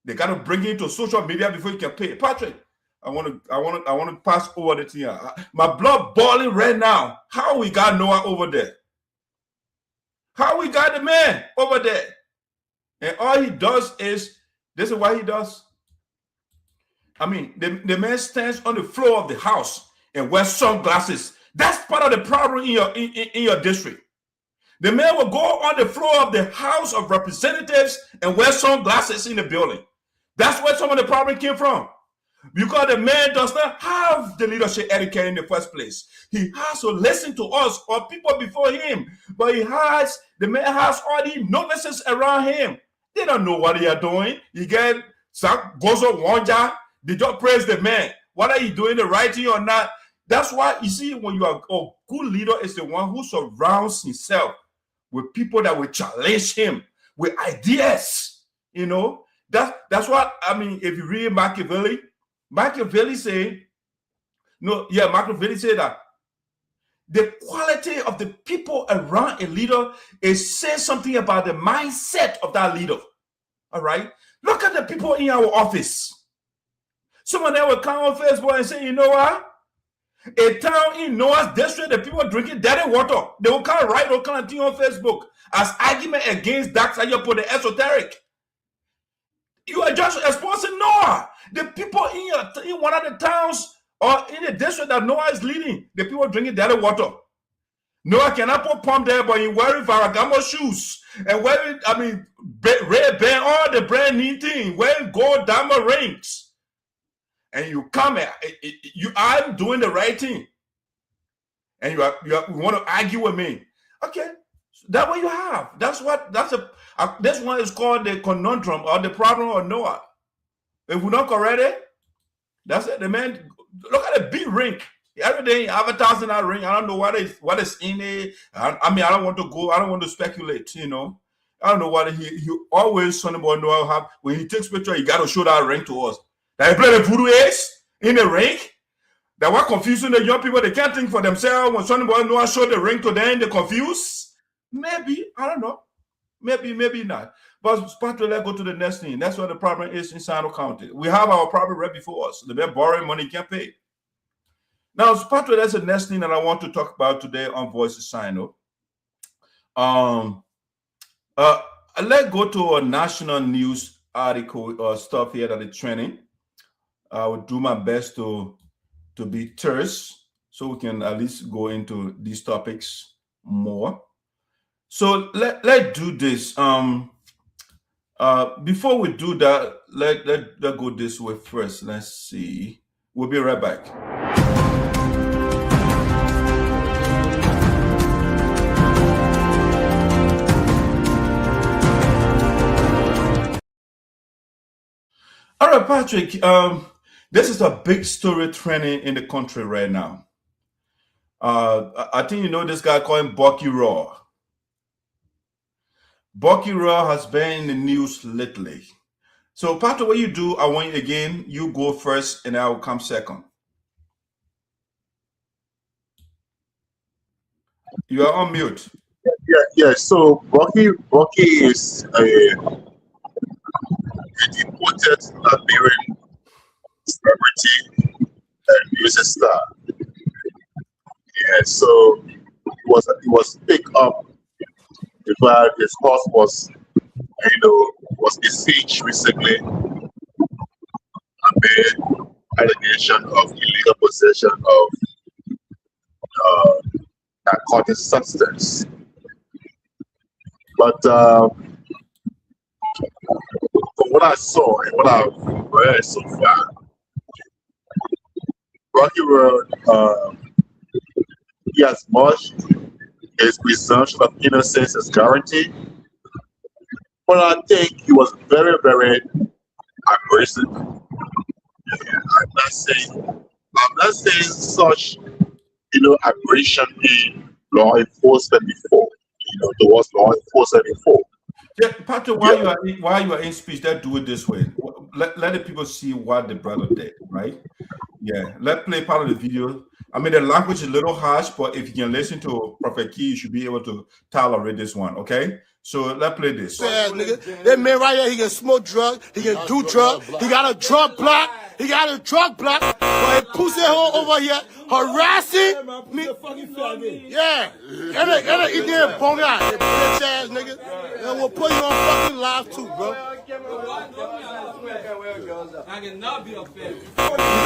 they got to bring him to social media before he can pay. Patrick, I want to pass over the thing. My blood boiling right now. How we got Noah over there? How we got the man over there? And all he does is, this is what he does. I mean, the man stands on the floor of the house and wears sunglasses. That's part of the problem in your district. The man will go on the floor of the House of Representatives and wear sunglasses in the building. That's where some of the problem came from. Because the man does not have the leadership etiquette in the first place. He has to listen to us or people before him. But the man has all these novices around him. They don't know what they are doing. You get Gozo Wanja, they just praise the man. Whether he's doing the right thing or not. That's why you see when you are a good leader is the one who surrounds himself with people that will challenge him with ideas. You know, that's what I mean. If you read Machiavelli say, Machiavelli say that the quality of the people around a leader is saying something about the mindset of that leader. All right. Look at the people in our office. Some of them will come on Facebook and say, you know what? A town in Noah's district, the people drinking dirty water. They will come write all kind of thing on Facebook as argument against Darke Saryorpodeh, the Esoteric. You are just exposing Noah. The people in one of the towns or in the district that Noah is leading, the people drinking dirty water. Noah cannot put pump there, but he's wearing Ferragamo shoes and wearing, red band, all the brand new thing, wearing gold diamond rings. And you come here, I'm doing the right thing. And you want to argue with me. Okay, that's what you have. This one is called the conundrum or the problem of Noah. If we're not correct it, that's it. The man, look at the big ring. Every day advertising that ring. I don't know what is in it. I don't want to go. I don't want to speculate, you know. I don't know what he always son about Noah have. When he takes picture, he got to show that ring to us. That he play the voodoo ace in the ring. That what confusing the young people. They can't think for themselves. When somebody Noah show the ring to them, they confused. Maybe, I don't know. Maybe not. But let's go to the next thing. That's what the problem is in Sinoe County. We have our problem right before us. They've been borrowing money, can't pay. Now, that's the next thing that I want to talk about today on Voice of Sinoe. Let's go to a national news article or stuff here that is trending. I will do my best to be terse so we can at least go into these topics more. So let's do this. Before we do that, let's go this way first. Let's see. We'll be right back. All right, Patrick. This is a big story trending in the country right now. I think you know this guy called Bucky Raw. Bucky Raw has been in the news lately. So, Patrick, what you do, I want you again. You go first, and I will come second. You are on mute. Yeah. So Bucky is a deported Liberian celebrity and music star. Yeah, so he was picked up because his horse was besieged recently amid allegation of illegal possession of narcotic substance. But from what I saw and what I've read so far, Bucky Road, he has much his presumption of innocence is guaranteed. But I think he was very, very aggressive. I'm not saying such, aggression in law enforcement before, towards law enforcement before. Yeah, Patrick, while you are in speech, let's do it this way. Let the people see what the brother did, right? Yeah, let's play part of the video. I mean, the language is a little harsh, but if you can listen to Prophet Key, you should be able to tolerate this one, okay? So let's play this. Nigga, that man right here, he can smoke drugs, he can do drugs, he got a drug block, but he pussy hole over here harassing me. Yeah, and he did bone out, bitch ass nigga. And we'll put you on fucking live too, bro. I cannot be a fan.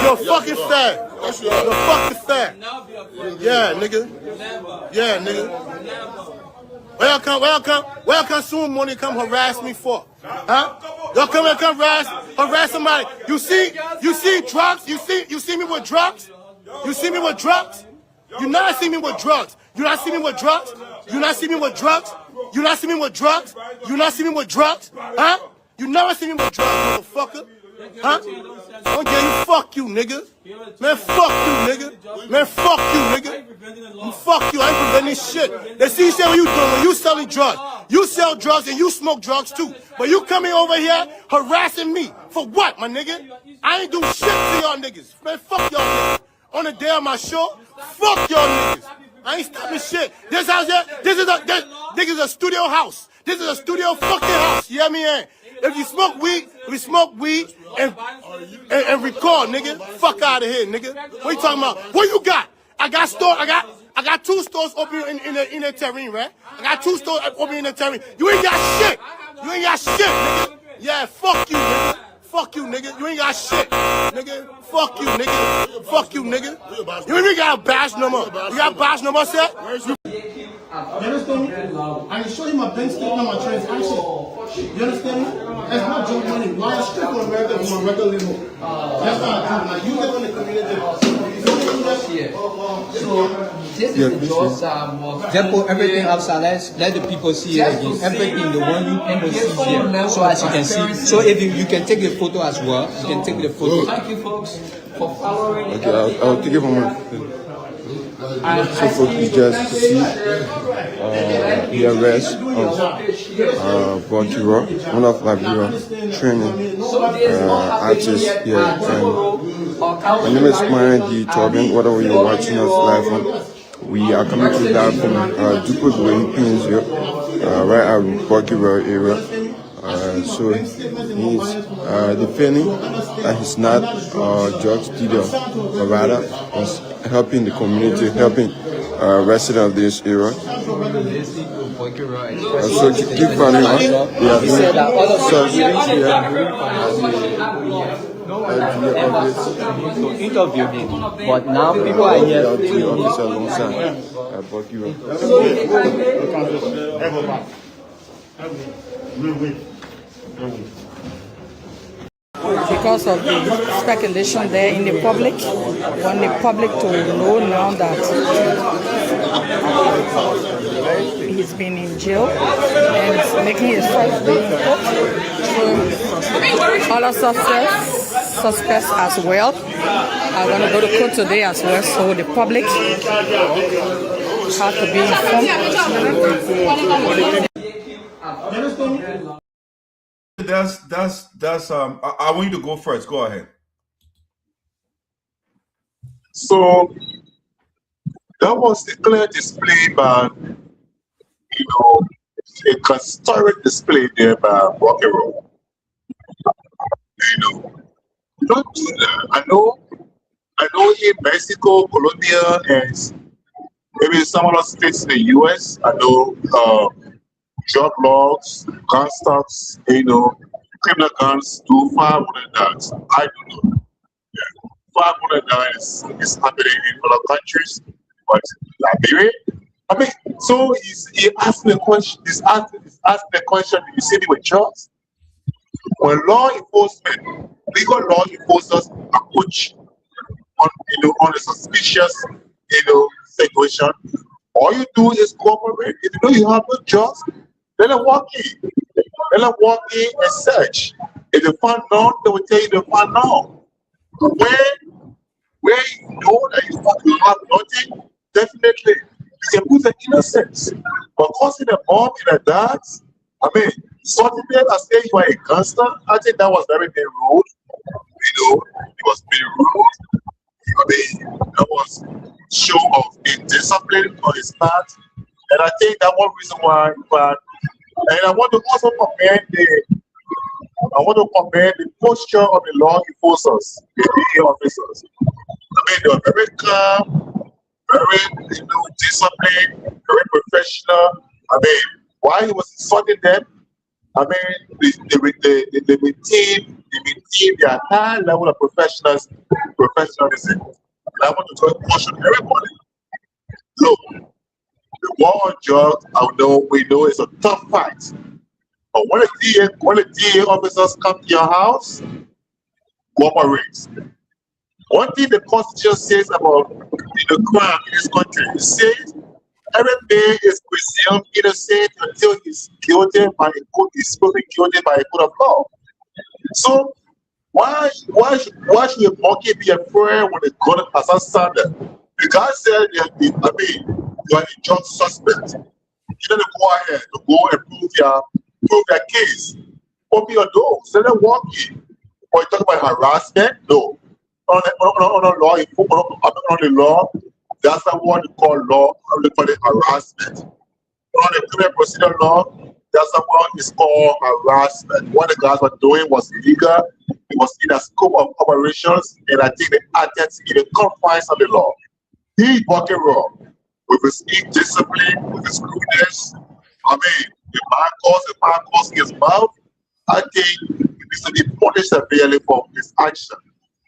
You're fucking fat. You're fucking fat. Yeah, nigga. Yeah, nigga. Welcome soon money come harass me for? Huh? Y'all come harass somebody. You see drugs? You see me with drugs? You see me with drugs? You not see me with drugs. You not see me with drugs? You not see me with drugs? You not see me with drugs? You not see me with drugs? Huh? You never see me with drugs, motherfucker. motherfucker. Huh? Okay, fuck you, nigga. Man, fuck you, nigga. Man, fuck you, nigga. Fuck you, I ain't preventing shit. They see what you doing when you selling drugs. You sell drugs and you smoke drugs too. But you coming over here harassing me. For what, my nigga? I ain't do shit to y'all niggas. Man, fuck y'all niggas. On the day of my show, fuck y'all niggas. I ain't stopping shit. This house here, this is a studio house. This is a studio fucking house. You hear me? If you smoke weed and record, nigga. Fuck out of here, nigga. What you talking about? What you got? I got 2 stores open in the terrain, right? I got 2 stores open in the terrain. You ain't got shit. You ain't got shit, nigga. Yeah, fuck you, nigga. Fuck you, nigga. You ain't got shit, nigga. Fuck you, nigga. Fuck you, nigga. You ain't got a badge no more. You got a badge no more, sir? You understand me? I can show you my bank statement and my transaction. You understand me? That's not junk money. Why I strip on America with my regular limo? That's not true. Like, you live in the community. So this is the job. Just put everything upside. Let the people see it again. Everything, the one you people see here. So as you can see. So if you can take the photo as well. You can take the photo. Thank you, folks, for following. Okay, I'll take it from one. So folks, we just see the arrest of Bucky, one of Liberian training artists here. And my name is Panton, Tobin. Whatever you're watching us live on, we are coming to that from Dupuis, Queensville, right at Bucky area. So he's defending that he's not a drug dealer, but rather is helping the community, helping residents of this area. So keep following us. He said that all of to interview him, but now people are here because of the speculation there in the public. We want the public to know now that he's been in jail and he's making his first day in court. So other suspects as well are going to go to court today as well. So the public have to be informed. That's I want you to go first. Go ahead. So that was a clear display by, a historic display there by Bucky. Don't do that. I know in Mexico, Colombia, and maybe some other states in the US, I know drug laws, gun stocks, criminal guns do far more than that. I don't know. Yeah. Far more than that is happening in other countries, but Liberia. I mean, so he asked me a question. He's asking the question. You see me with drugs? When law enforcement, legal law enforcers approach on a suspicious, situation, all you do is cooperate. If you know you have no drugs, let them walk in. Let them walk in and search. If they find none, they will tell you they find none. Where you know that you have nothing, definitely you can put the innocence. But causing a bomb in a dance, I mean, sorting them and saying you are a gangster, I think that was very, very rude. It was very rude. I mean, that was show of indiscipline on his part. And I think that one reason why, and I want to also commend the posture of the law enforcers, the DA officers. I mean, they were very calm, very disciplined, very professional. I mean, while he was insulting them, I mean, they maintain their high level of professionalism. And I want to caution everybody. Look, the war on drugs, we know it's a tough fight. But when the DA officers come to your house, cooperate. One thing the Constitution says about the crime in this country, it says every man is presumed innocent until he's guilty by a court, he's proven guilty by a court of law. So Why should a monkey be afraid when they got an assassin? The guy said, you are a drug suspect. You need to go ahead to go and prove your case. Open your door, send them walking. Or you talk about harassment? No. On the law, that's not what you call law. They call it harassment. On the criminal procedure law, that's not what is called harassment. What the guys were doing was illegal. It was in the scope of operations, and I think they acted in the confines of the law. He Bucky wrong with his indiscipline, with his rudeness. The man calls his mouth. I think he needs to be punished severely for his action.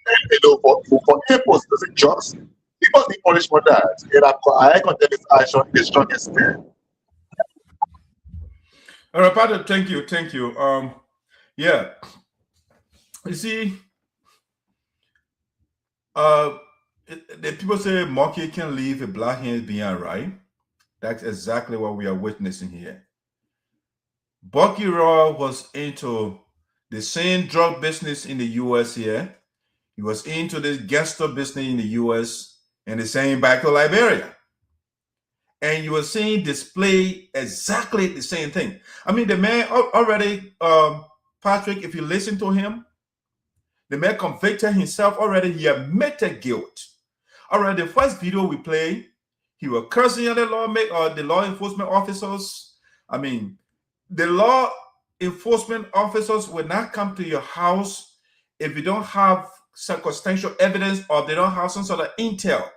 And for impulse doesn't just. He must be punished for that. And I condemn his action in the strongest term. All right, Panton, thank you. Yeah. You see, the people say monkey can leave a black hand behind, right? That's exactly what we are witnessing here. Bucky Raw was into the same drug business in the U.S. here. He was into this gangster business in the U.S. and the same back to Liberia. And you were seeing display exactly the same thing. The man already, Patrick, if you listen to him, the man convicted himself already. He admitted guilt. Already, the first video we played, he was cursing at the law enforcement officers. The law enforcement officers will not come to your house if you don't have circumstantial evidence or they don't have some sort of intel.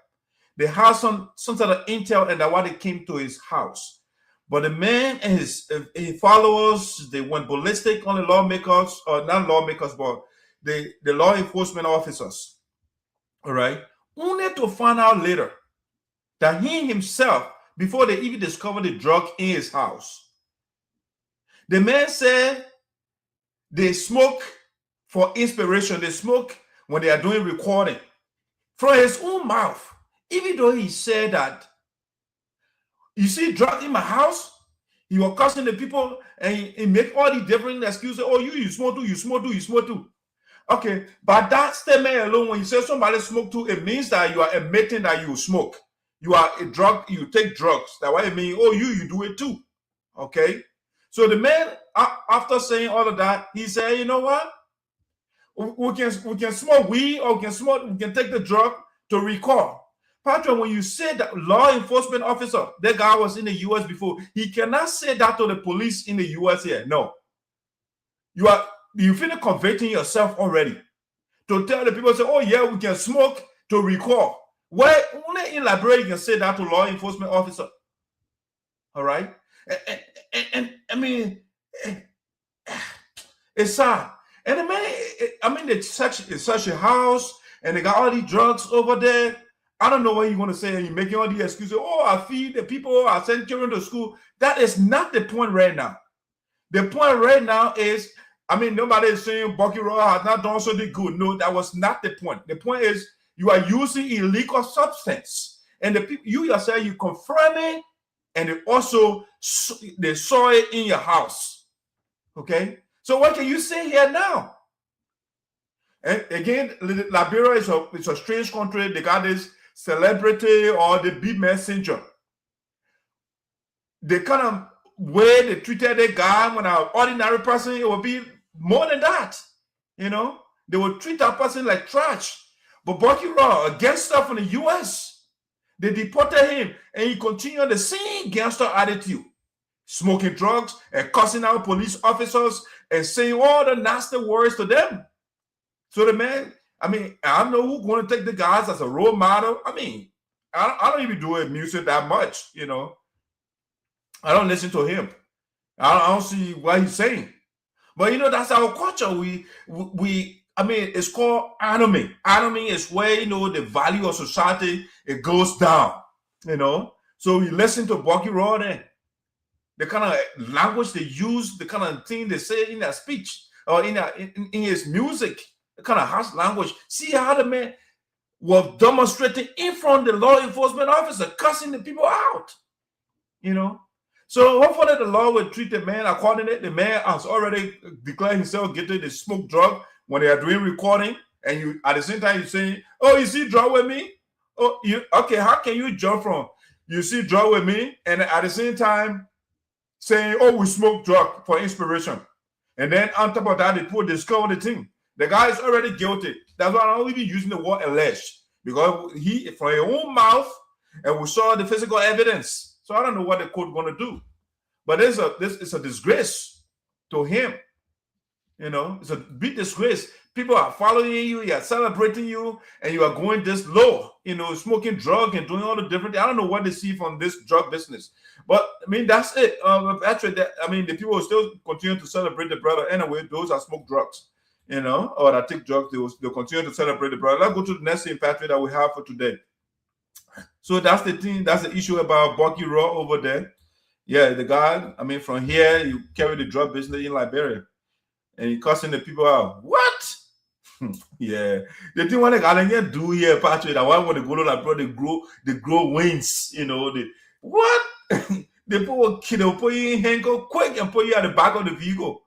They have some sort of intel, and that's why they came to his house. But the man and his followers, they went ballistic on the lawmakers, or not lawmakers, but the law enforcement officers. All right? Only to find out later that he himself, before they even discovered the drug in his house, the man said they smoke for inspiration. They smoke when they are doing recording. From his own mouth. Even though he said that, you see drugs in my house, he was cursing the people and he make all the different excuses. Oh, you smoke too, you smoke too, you smoke too. Okay, but that statement alone, when you say somebody smoke too, it means that you are admitting that you smoke. You are a drug, you take drugs. That's what it means. Oh, you do it too. Okay? So the man, after saying all of that, he said, you know what? We can smoke weed, or we can take the drug to recall. Patrick, when you say that law enforcement officer, that guy was in the U.S. before, he cannot say that to the police in the U.S. here. No. You finish convicting yourself already to tell the people, say, oh yeah, we can smoke to recall. Where only in Liberia you can say that to law enforcement officer. All right? And it's sad. And the man, it's such a house, and they got all these drugs over there. I don't know what you want to say. You're making all these excuses. Oh, I feed the people. I send children to school. That is not the point right now. The point right now is, nobody is saying Bucky Raw has not done something good. No, that was not the point. The point is, you are using illegal substance. And the people, you yourself, you confirm it, and they saw it in your house. Okay? So what can you say here now? And again, Liberia is a strange country. They got this celebrity or the big messenger. The kind of way they treated the guy when an ordinary person, it would be more than that. They would treat that person like trash. But Bucky Raw, a gangster from the U.S., they deported him, and he continued the same gangster attitude, smoking drugs and cussing out police officers and saying all the nasty words to them. So the man, I don't know who's going to take the guys as a role model. I don't even do music that much, I don't listen to him. I don't see what he's saying. But, that's our culture. It's called anime. Anime is where, the value of society, it goes down, So we listen to Bucky Raw then. The kind of language they use, the kind of thing they say in their speech or in his music. Kind of harsh language. See how the man was demonstrating in front of the law enforcement officer, cussing the people out. So hopefully the law will treat the man accordingly. The man has already declared himself guilty to smoke drug when they are doing recording, and you at the same time you're saying, "Oh, you see, draw with me." Oh, you okay? How can you jump from you see draw with me, and at the same time saying, "Oh, we smoke drug for inspiration," and then on top of that they discover the thing. The guy is already guilty. That's why I'm not even using the word alleged, because he from his own mouth, and we saw the physical evidence. So I don't know what the court going to do, but this is a disgrace to him. You know, it's a big disgrace. People are following you, you are celebrating you, and you are going this low, you know, smoking drug and doing all the different things. I don't know what they see from this drug business. But, I mean, that's it. Actually, the people will still continue to celebrate the brother anyway. Those that smoke drugs, you know, or that take drugs, they'll continue to celebrate the brother. Let's go to the next thing, Patrick, that we have for today. So that's the thing. That's the issue about Bucky Raw over there. Yeah, the guy, I mean, from here, you carry the drug business in Liberia. And you cussing the people out. What? Yeah. The thing what they gotta do here, Patrick, that one when they go to like bro, they grow wings, you know. What? They put you in handcuff quick and put you at the back of the vehicle.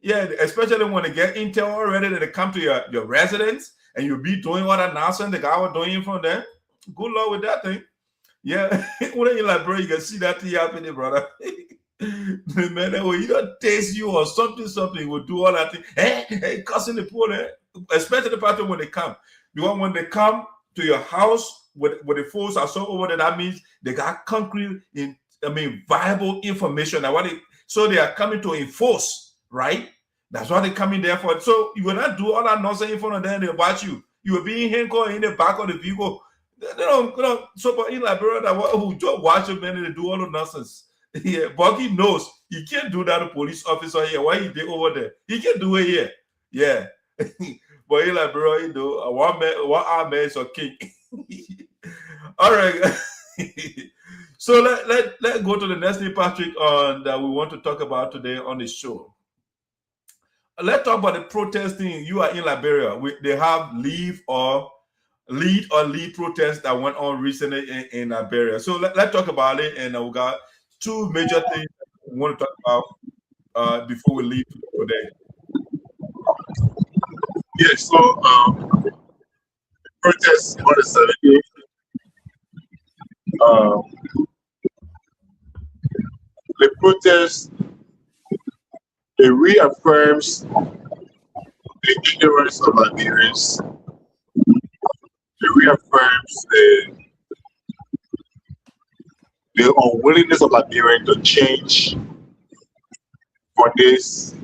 Yeah, especially when they get intel already that they come to your residence and you'll be doing what nonsense the guy was doing from there. Good luck with that thing. Yeah. When you're like, bro, you can see that thing happening, brother. The man that will either taste you or something will do all that thing. Hey, cussing the poor, especially the part when they come. Because when they come to your house with the force are so over there, that means they got concrete viable information. So they are coming to enforce, right? That's what they're coming there for. So you will not do all that nonsense in front of them, they watch you. You will be in handcuffed in the back of the vehicle. They don't so for in Liberia that who just watch them and they do all the nonsense. Yeah, Bucky knows he can't do that to police officer here. Why he did over there? He can't do it here. Yeah. But he like, bro, you know, one arm man is a king. All right. So let's go to the next thing, Patrick, that we want to talk about today on the show. Let's talk about the protesting. You are in Liberia. They have lead protests that went on recently in Liberia. So let's talk about it, and we got two major things we want to talk about before we leave today. Yes, so protests on the 17th. The protest, it reaffirms the ignorance of Liberians. It reaffirms the unwillingness of Liberians to change for this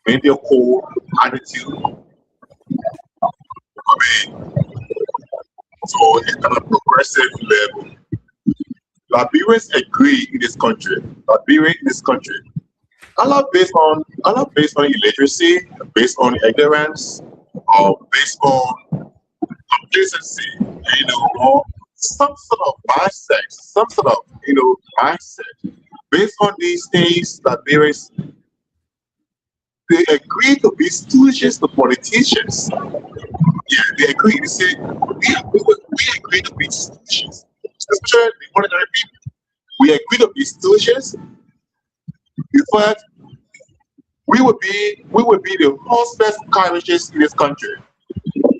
mediocre attitude. I mean, so it's on a progressive level. Liberians agree in this country. Liberians in this country, a lot based on illiteracy, based on ignorance, or based on complacency, you know, or some sort of mindset. Based on these things, Liberians, they agree to be stooges to politicians. Yeah, they agree. They say, we agree to be stooges. Especially the ordinary people. We agree to be stooges. In fact, we would be the horseless carriages in this country.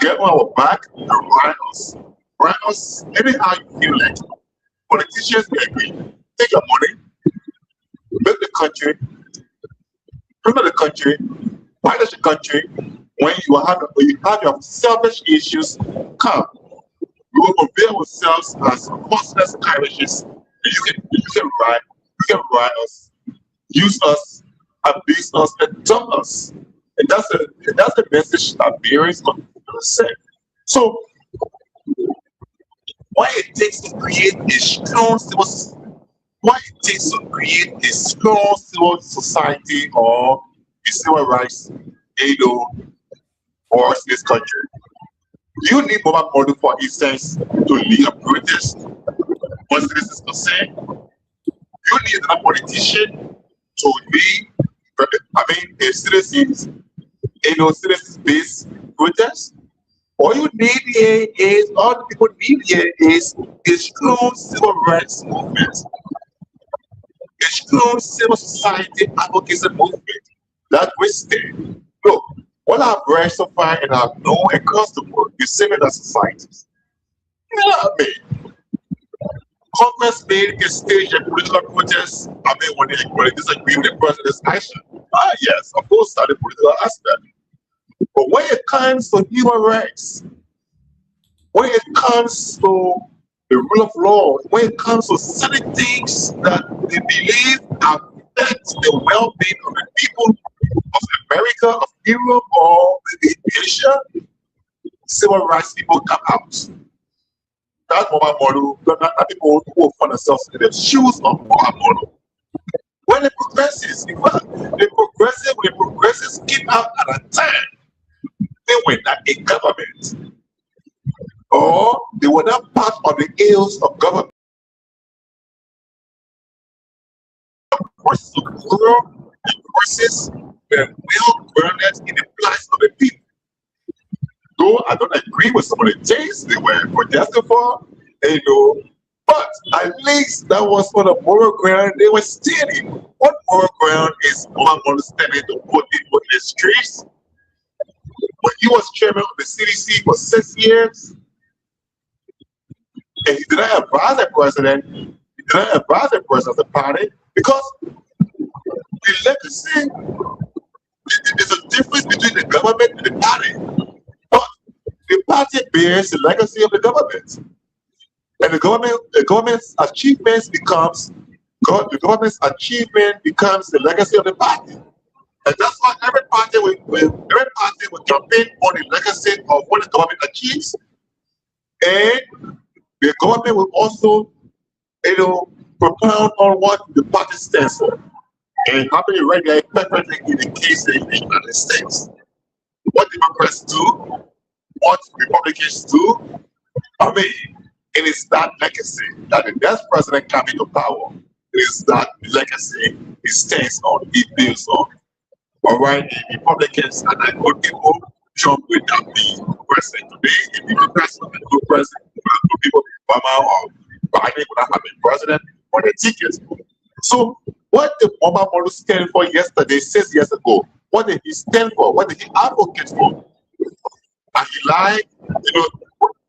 Get on our back and ride us anyhow you feel like. Politicians, we agree. Take your money, build the country, promote the country, manage the country. When you have your selfish issues, come. We will compare ourselves as horseless carriages. You can ride us, use us, abuse us, and dump us. And that's the message that Liberians going to send. So, why it takes to create a strong society or a civil rights, or this country. You need more money, for instance, to lead a protest. Once this is concerned, you need a politician to lead, a citizens-based protest. All you need here is, all the people need here is a strong civil rights movement, a strong civil society advocacy movement that we stand. Look, what I've read so far and I've known across the world is similar societies. You know what I mean? Congress made a stage a political protest. I mean, when they disagree with the president's action. Yes, of course, that's the political aspect. But when it comes to human rights, when it comes to the rule of law, when it comes to certain things that they believe affect the well-being of the people of America, of Europe, or maybe Asia, civil rights people come out. That mobile model, not people who will find themselves in the shoes of mobile model. When the progressives, the progressives came out at a time, they were not a government, or they were not part of the ills of government. The process of rural process were well grounded in the plight of the people. Though I don't agree with some of the things they were protesting for, you know, but at least that was for the moral ground they were standing. What moral ground is one understanding to put people in the streets? When he was chairman of the CDC for 6 years, and he did not advise the president, he did not advise the president of the party, because the legacy, there's a difference between the government and the party. But the party bears the legacy of the government. And the government's achievements becomes the government's achievement becomes the legacy of the party. And that's why every party will campaign on the legacy of what the government achieves. And the government will also, you know, propound on what the party stands for. And happening right there perfectly in the case in the United States. What Democrats do, what Republicans do, I mean, it is that legacy that the next president coming to power. It is that legacy he stands on, he builds on. All right, the Republicans are not good people. Trump will not be president today. If the Democrats are not good president, good people, Obama or Biden would not have been president on the tickets. So, what the Obama model stand for yesterday, 6 years ago, what did he stand for? What did he advocate for? And he lied, you know,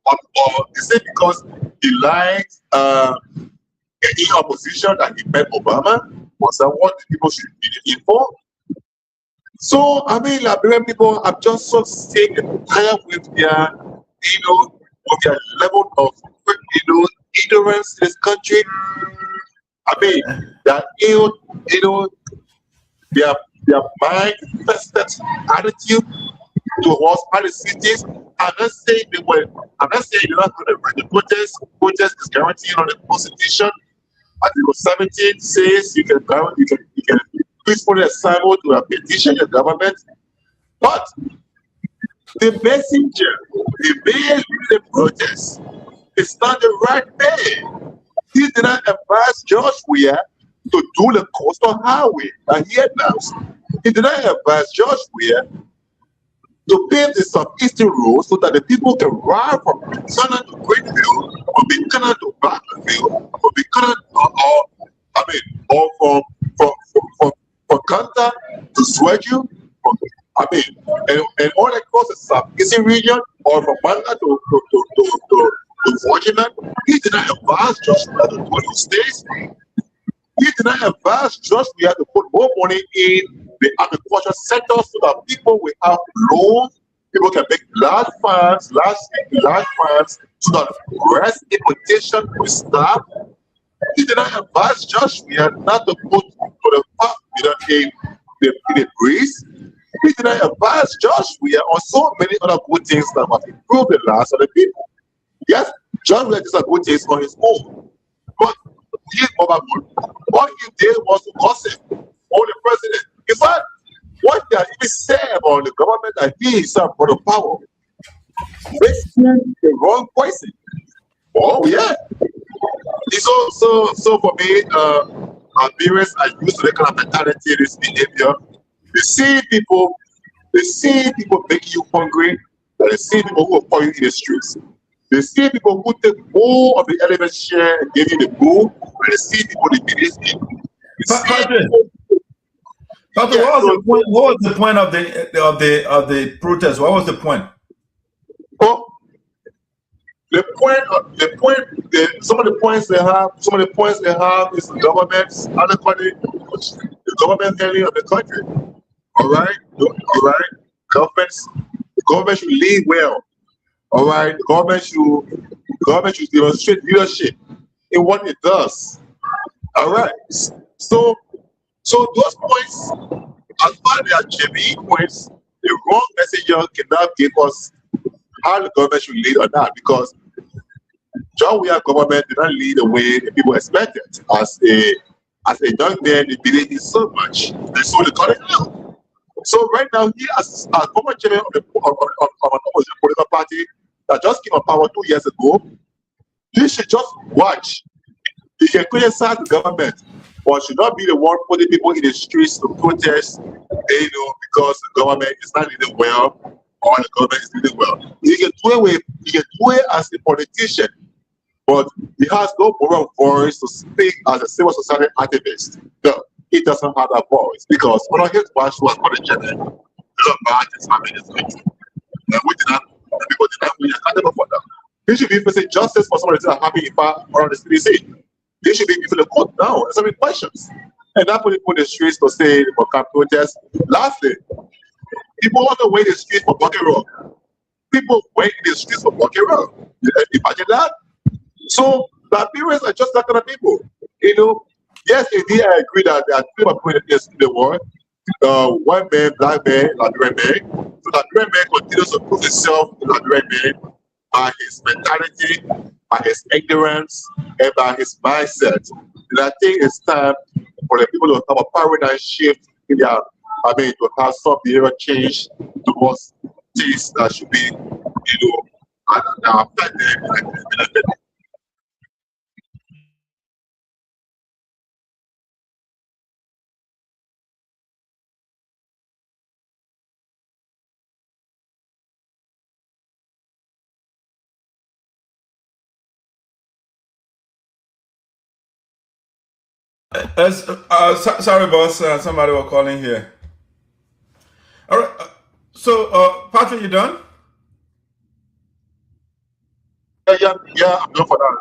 or is it because he lied in opposition that he met Obama? Was that what the people should be in for? So, I mean, Liberian people are just so sick and tired with their, you know, with their level of, you know, ignorance in this country. I mean, that, you know, their mind-infested attitude towards other cities. I'm not saying they were. I'm not saying they're not going to write the protest. Protest is guaranteed on the Constitution. Article 17 says you can peacefully assemble to a petition your government, but the messenger, the man leading the protest, is not the right man. He did not advise George Weah to do the coastal highway that he announced. He did not advise George Weah to pave the southeastern road so that the people can ride from Panton to Greenfield, from Buchanan to Blackfield, from Buchanan or from Kanta to Swedju, and all across the southeastern region, or from Manga to Virginia. He did not advise Josh Weah to do those things. He did not advise Josh Weah to put more money in the agricultural sector so that people will have loans, people can make large farms, so that rest importation will stop. He did not advise Josh Weah not to put to the farm in the breeze. He did not advise Josh Weah on so many other good things that must improve the lives of the people. Yes, Josh Weah did good things on his own, but all he did was to gossip on the president. In fact, what he even said about the government that he himself brought the power makes him the wrong person. Oh yeah. So for me, Liberians are used to the kind of mentality, this behavior. They see people making you hungry, and they see people who are calling you in the streets. They see people who take more of the element share and give you the goal, and they see people the biggest people. Doctor, Yeah, what was so the point? What was the point of the protest? What was the point? oh, some of the points they have is the government's the government handling of the country. All right, the government should lead well. All right, the government should demonstrate leadership in what it does. All right, so those points, as far as they are genuine points, the wrong messenger cannot give us how the government should lead or not, because John Weir government did not lead the way the people expected. As a young man, he believed in so much, and so they got it out. So right now, he as former chairman of an opposition political party that just came on power 2 years ago, he should just watch. He can criticize the government, but should not be the one putting people in the streets to protest, because the government is not leading well or the government is leading well. He can do it as a politician, but he has no moral voice to speak as a civil society activist. No, he doesn't have that voice because when I hit watch was for the general, the bad is happening in this country. And people did not really accountable for that. He should be facing justice for some of the things that happen in far around the CDC. They should be before the court now, answering questions. And that put people in the streets to say for camp protest. Lastly, people on the way in the streets for Bucky Road. People went in the streets for Bucky Road. Imagine that. So the Liberians are just that kind of people. Yes, indeed, I agree that there are three people in the world. White man, black man, Liberian man. So Liberian man continues to prove himself to Liberian man by his mentality, by his ignorance, and by his mindset. And I think it's time for the people to have a paradigm shift in their, to have some behavior change towards things that should be, affect them. Sorry, boss. Somebody was calling here. All right. So, Patrick, you done? Yeah, I'm done for that.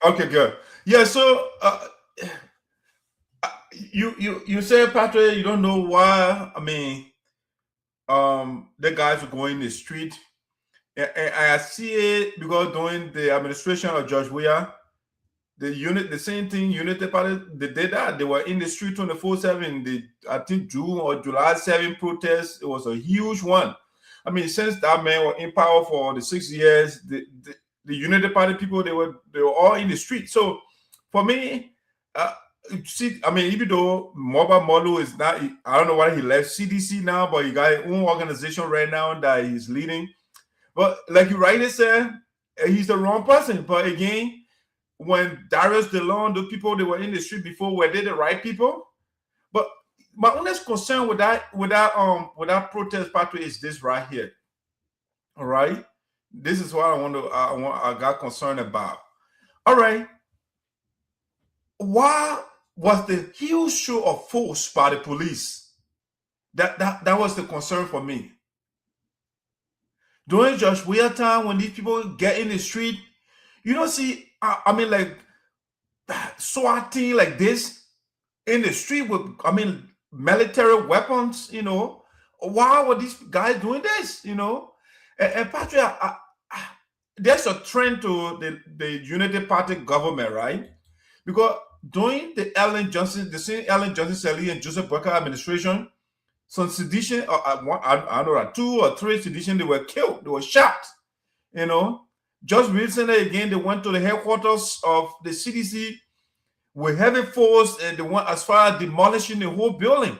Okay, good. Yeah. So, you say, Patrick, you don't know why. The guys were going in the street. And I see it because during the administration of Judge Weir, the same thing, Unity Party, they did that. They were in the street 24/7. I think June or July 7 protest, it was a huge one. Since that man was in power for the 6 years, the Unity Party people, they were all in the street. So for me, even though Mobile Molu is not, I don't know why he left CDC now, but he got his own organization right now that he's leading. But like you rightly said, he's the wrong person. But again, when Darius DeLong, the people that were in the street before, were they the right people? But my honest concern with that protest, Patrick, is this right here. All right, this is what I got concerned about. All right, why was the huge show of force by the police? That was the concern for me. During Judge Weir time, when these people get in the street, you don't see, like SWAT team like this in the street with, military weapons, Why were these guys doing this, And Patrick, there's a trend to the Unity Party government, right? Because during the same Ellen Johnson Sirleaf and Joseph Boyka administration, some sedition, I don't know, 2 or 3 sedition, they were killed, they were shot, Just recently, again, they went to the headquarters of the CDC with heavy force, and they went as far as demolishing the whole building,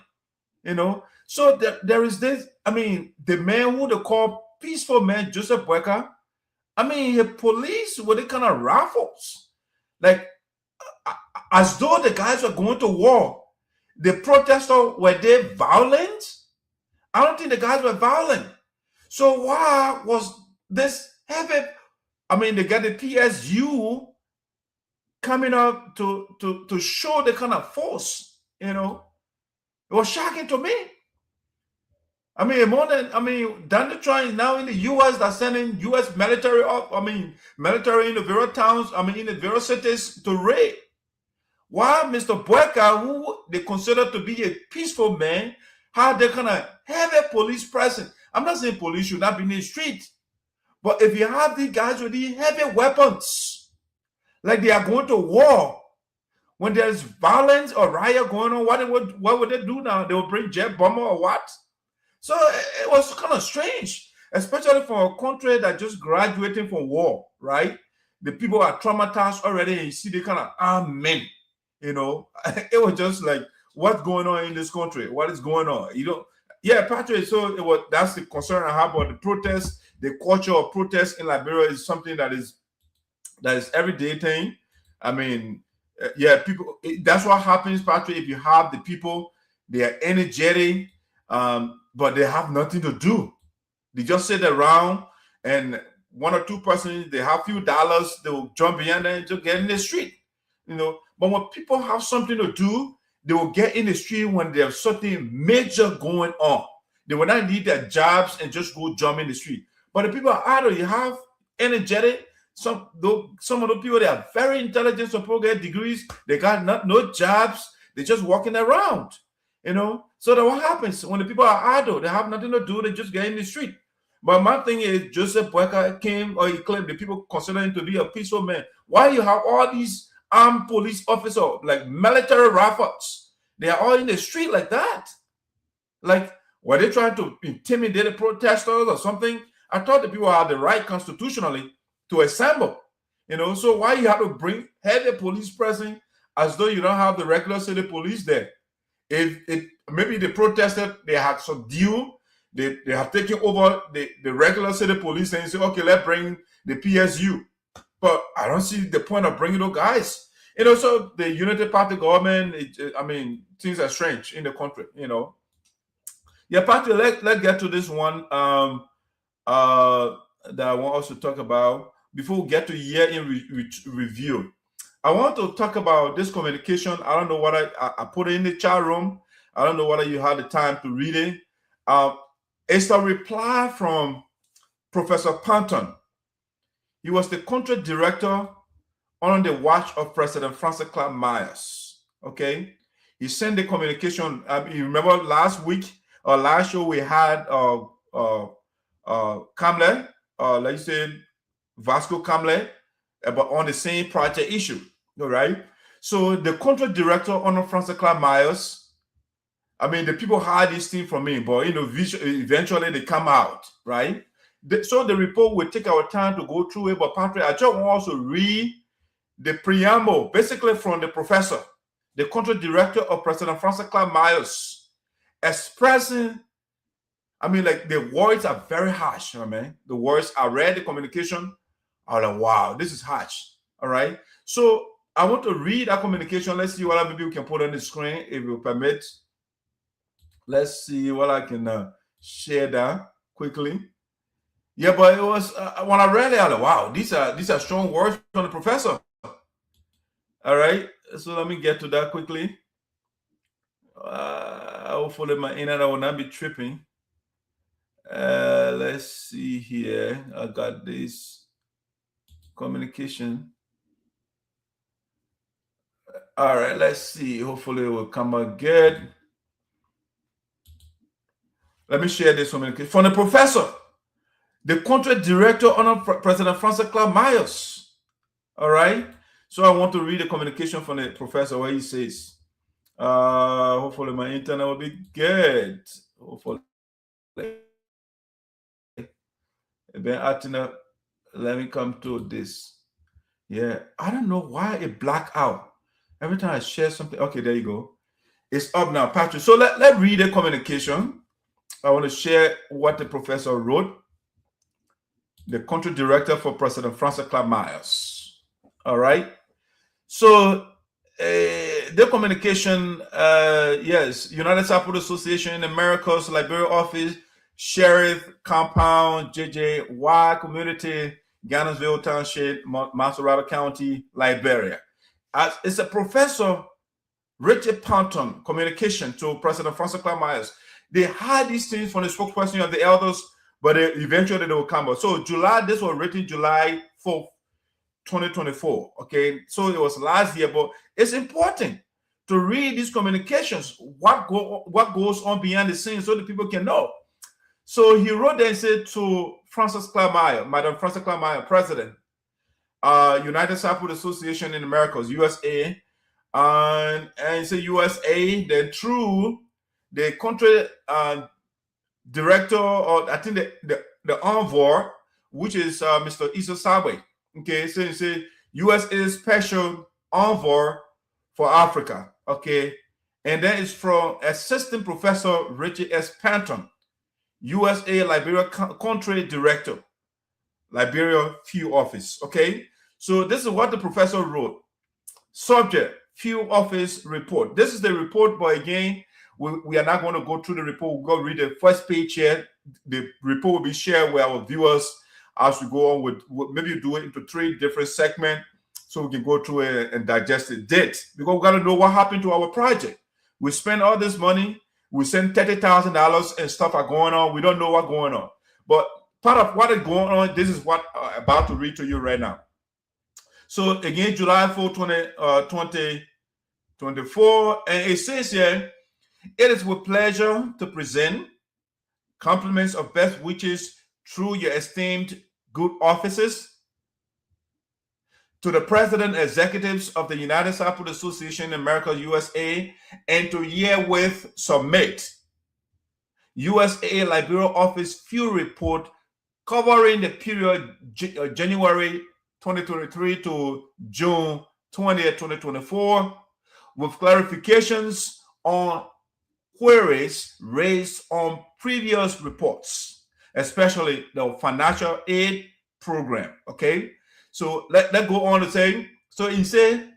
So there is this, the man who they call peaceful man, Joseph Boyka, he police with the kind of rifles, like as though the guys were going to war. The protesters, were they violent? I don't think the guys were violent. So why was this heavy? They got the PSU coming up to show the kind of force, It was shocking to me. I mean, Donald Trump is now in the U.S. that's sending U.S. military up. Military in the various towns. In the various cities to raid. While Mr. Bucky, who they consider to be a peaceful man, how they kind of heavy police presence. I'm not saying police should not be in the street, but if you have these guys with these heavy weapons, like they are going to war, when there's violence or riot going on, what would they do now? They will bring jet bomber or what? So it was kind of strange, especially for a country that just graduating from war, right? The people are traumatized already, and you see they kind of armed men, It was just like, what's going on in this country? What is going on? Yeah, Patrick, so that's the concern I have about the protests. The culture of protest in Liberia is something that is everyday thing. People, that's what happens, Patrick, if you have the people, they are energetic, but they have nothing to do. They just sit around, and one or two persons, they have few dollars, they will jump behind them and just get in the street. But when people have something to do, they will get in the street when there's something major going on. They will not leave their jobs and just go jump in the street. But the people are idle. You have energetic. Some of the people, they are very intelligent, some people get degrees. They got no jobs. They're just walking around. So that what happens when the people are idle? They have nothing to do. They just get in the street. But my thing is, Joseph Bucky came, or he claimed, the people consider him to be a peaceful man. Why you have all these armed police officers, like military rifles? They are all in the street like that. Like, were they trying to intimidate the protesters or something? I thought the people had the right constitutionally to assemble. So why you have to bring heavy police presence as though you don't have the regular city police there? If maybe the protesters, they had subdued, they have taken over the regular city police and say, okay, let's bring the PSU. But I don't see the point of bringing those guys. So the Unity Party government, things are strange in the country, Yeah, Patrick, let's get to this one that I want us to talk about before we get to year in review. I want to talk about this communication. I don't know what I put it in the chat room. I don't know whether you had the time to read it. It's a reply from Professor Panton. He was the country director on the watch of President Francis Clarke Myers. Okay, he sent the communication. You remember last week or last show we had Kamle, like you said, Vasco Kamle, but on the same project issue. All right. So the country director on Francis Clarke Myers, the people hide this thing from me, but eventually they come out, right? So the report will take our time to go through it. But Patrick, I just want to read the preamble, basically from the professor, the country director of President Francis Clarke Myers, expressing, the words are very harsh, The words, I read the communication, I was like, wow, this is harsh, all right? So I want to read that communication. Let's see what maybe we can put on the screen, if you permit. Let's see what I can share that quickly. Yeah, but it was, when I read it, I was like, wow, these are strong words from the professor. All right, so let me get to that quickly. Hopefully my internet will not be tripping. Let's see here. I got this communication. All right, let's see. Hopefully it will come out good. Let me share this communication from the professor, the country director on President Francis Clarke Myers. All right. So I want to read the communication from the professor where he says, hopefully my internet will be good. Hopefully. Been acting up. Let me come to this. Yeah, I don't know why it blacked out. Every time I share something. Okay, there you go. It's up now, Patrick. So let's read the communication. I want to share what the professor wrote. The country director for President Francis Clarke Myers. All right. So the communication, yes, United Saryorpodeh Association, America's Liberia office, Sheriff Compound, JJY Community, Gainesville Township, Massarada County, Liberia. It's a professor Richard Panton, communication to President Francois Clarke Myers. They had these things from the spokesperson of the elders, but eventually they will come out. So this was written July 4th, 2024. Okay, so it was last year, but it's important to read these communications, what goes on behind the scenes, so the people can know. So he wrote there and said to Francois Clarke Myers, Madam Francois Clarke Myers, President, United Saryorpodeh Association in Americas, USA, and it's a USA, then through the country director, or I think the envoy, which is Mr. Esoteric. Okay, so it's a USA special envoy for Africa. Okay, and then it's from Assistant Professor Richard S. Panton, USA Liberia country director, Liberia Field Office. Okay, so this is what the professor wrote. Subject: Field Office report. This is the report, but again, we are not going to go through the report. We'll go read the first page here. The report will be shared with our viewers as we go on with maybe do it into 3 different segments so we can go through it and digest it. Because we got to know what happened to our project. We spend all this money. We send $30,000 and stuff are going on. We don't know what's going on. But part of what is going on, this is what I'm about to read to you right now. So again, July 4, 2024, and it says here, it is with pleasure to present compliments of best wishes through your esteemed good offices to the President Executives of the United Saryorpodeh Association in America, USA, and to herewith submit USA Liberia Office Field Report covering the period January 2023 to June 20th, 2024, with clarifications on queries raised on previous reports, especially the financial aid program. Okay, so let's go on to say, so he said,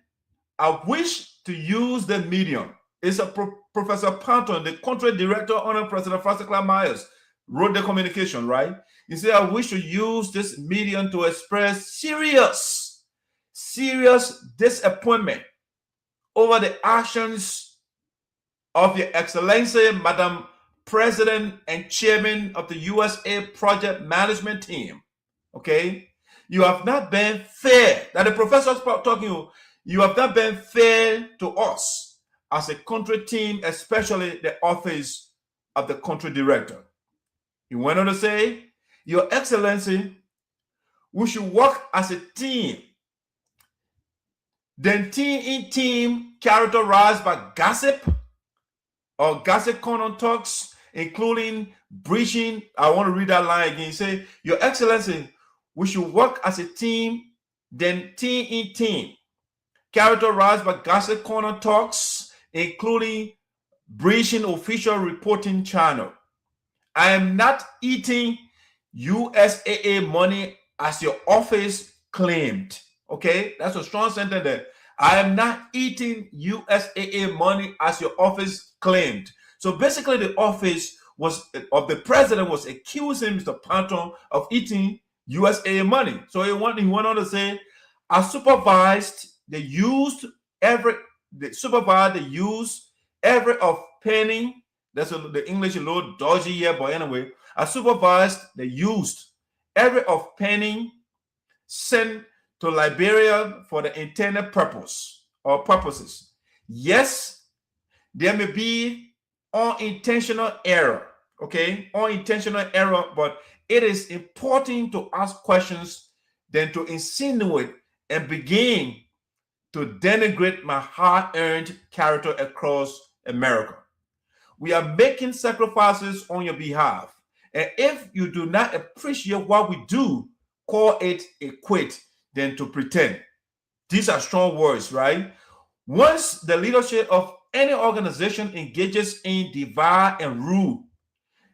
I wish to use the medium. It's a Professor Panton, the country director under President Francois Clarke Myers, wrote the communication, right? He said, I wish to use this medium to express serious disappointment over the actions of Your Excellency, Madam President and Chairman of the USA Project Management Team. Okay? You have not been fair. That the professor's talking, you have not been fair to us as a country team, especially the office of the country director. He went on to say, Your Excellency, we should work as a team. Then team characterized by gossip or gossip corner talks, including breaching. I want to read that line again. Say, Your Excellency, we should work as a team. Then team characterized by gossip corner talks, including breaching official reporting channel. I am not eating USAA money as your office claimed. Okay, that's a strong sentence there. I am not eating USAA money as your office claimed. So basically, the office of the president was accusing Mr. Panton of eating USAA money. So he went on to say, I supervised the use every of penny. That's the English a little dodgy here, but anyway, I supervised the use every of penny sent to Liberia for the intended purpose or purposes. Yes, there may be unintentional error, okay? Unintentional error, but it is important to ask questions than to insinuate and begin to denigrate my hard-earned character across America. We are making sacrifices on your behalf. And if you do not appreciate what we do, call it a quit than to pretend. These are strong words, right? Once the leadership of any organization engages in divide and rule,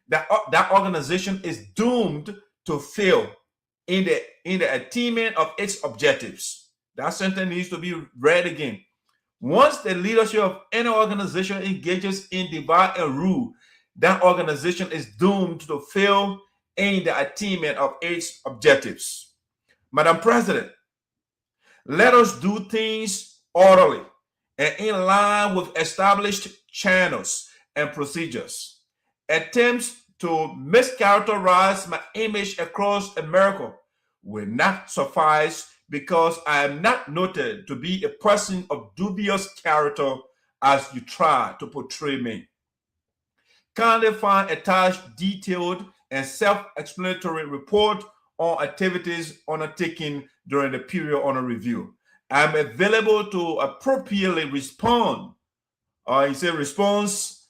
that organization is doomed to fail in the attainment of its objectives. That sentence needs to be read again. Once the leadership of any organization engages in divide and rule, that organization is doomed to fail in the attainment of its objectives. Madam President, let us do things orderly and in line with established channels and procedures. Attempts to mischaracterize my image across America will not suffice because I am not noted to be a person of dubious character as you try to portray me. Kindly find attached detailed and self-explanatory report on activities undertaken during the period under review. I am available to appropriately respond. He said response,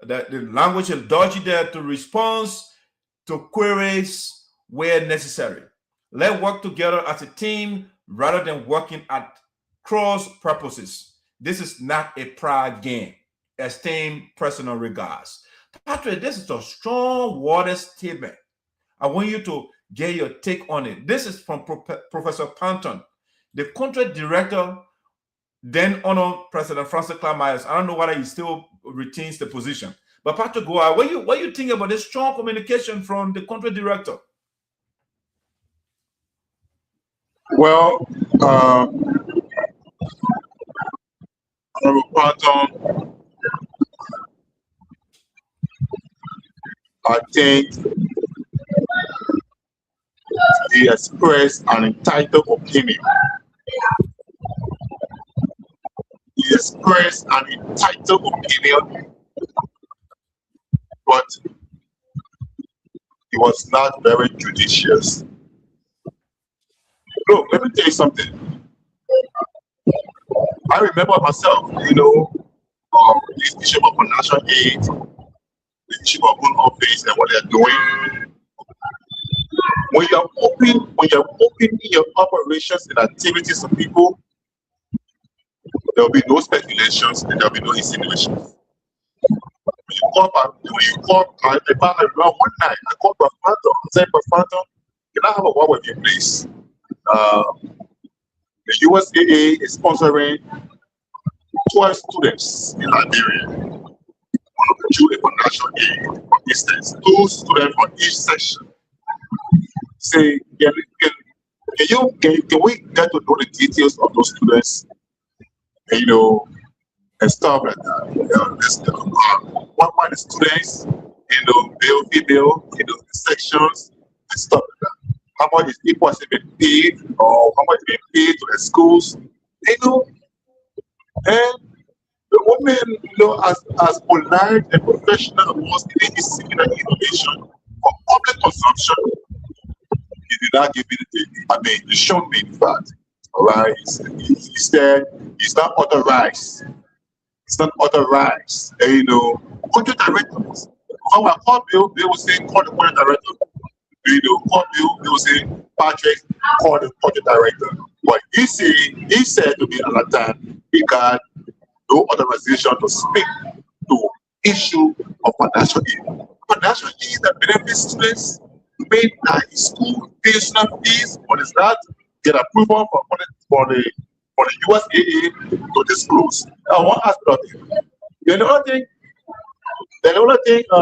that the language is dodgy there, to response to queries where necessary. Let's work together as a team rather than working at cross purposes. This is not a pride game. Esteemed personal regards. Patrick, this is a strong water statement. I want you to get your take on it. This is from Professor Panton, the contract director, then Honor President Francis Clarke. I don't know whether he still retains the position. But Patrick, go out. What you think about this strong communication from the contract director? Well, Honorable Panton, I think he expressed an entitled opinion. He expressed an entitled opinion, but he was not very judicious. Look, let me tell you something. I remember myself, this issue of financial aid, the issue of home office and what they're doing. When you're opening your operations and activities of people, there will be no speculations and there will be no insinuations. When you call one night, I called Prof. Panton. I said, Prof. Panton, can I have a word with you, please? The USAA is sponsoring 12 students in Liberian due a financial aid. For instance, 2 students for each section. Say, can we get to know the details of those students? And stuff like that. What are the students, male, female, the sections, and stuff like that. How much is people has been paid, or how much is being paid to the schools, and the woman, as polite and professional was in any similar innovation for public consumption, he did not give me he showed me in fact. All right, he said it's not authorized. It's not authorized. Contract directors. When I called Bill, they will say call the contract director. Call Bill, they will say Patrick, call the project director. But he said to me at that time, he got no authorization to speak to issue of financial aid. Financial aid that benefits students made that school tuition fees, but it's not get approval for the USAA to disclose. Now, one aspect of it. The other thing, I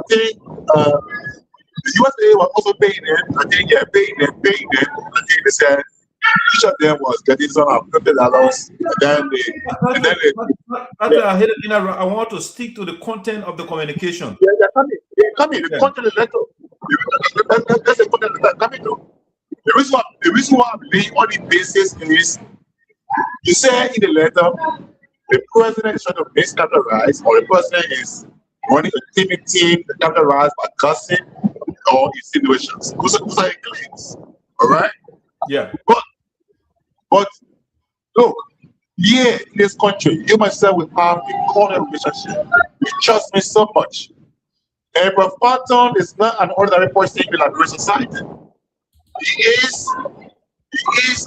think the USAA was also paying them. I think paying them. I think they said each of them was getting some $50, and then I want to stick to the content of the communication. Yeah, they're coming. The content of the letter. That's the content of the letter coming though. The reason why I'm laying on the basis is, you say in the letter, the president is trying to miscategorize, or the president is running a team to categorize by gossip or insinuations. Those are claims. All right? Yeah. But look, in this country, you myself will have a cordial relationship. You trust me so much. And Prof. Panton is not an ordinary person in the Liberian society. He is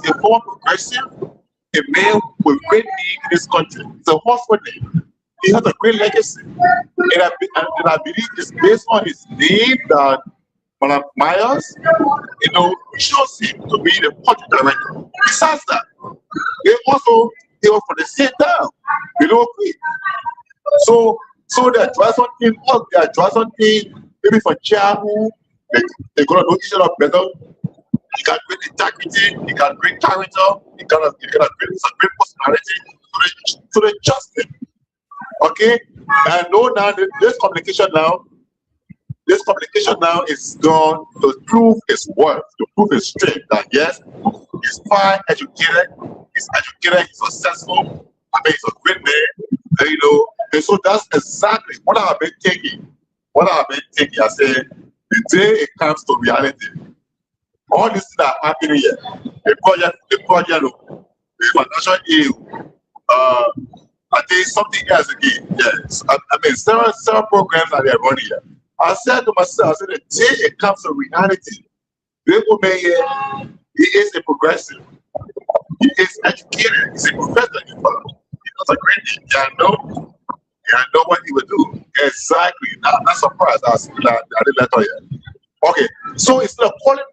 a former progressive, a man with great need in this country. It's a household name. He has a great legacy. And I believe it's based on his name that Madam Myers, chose him to be the project director. Besides that, they were for the same time. They don't agree. So they address something, they address something, maybe for childhood, they're gonna know each other better. He got great integrity, he got great character, he got a great personality, so to the justice. Okay, and know now that this communication now is done to prove his worth, to prove his strength. That yes, he's fine educated, he's successful. I mean, he's a great man, you know. And so that's exactly what I've been thinking. I said, the day it comes to reality, all this that are happening here, the project, the financial aid, I think something else again. Yes, I mean, several programs that they're running here. I said to myself, I said, the day it comes to reality, this woman here, he is a progressive. He is educated. He's a professor. He's not a great man. I know what he would do. Exactly. Now, I'm not surprised. I didn't let her yet. Okay, so instead of calling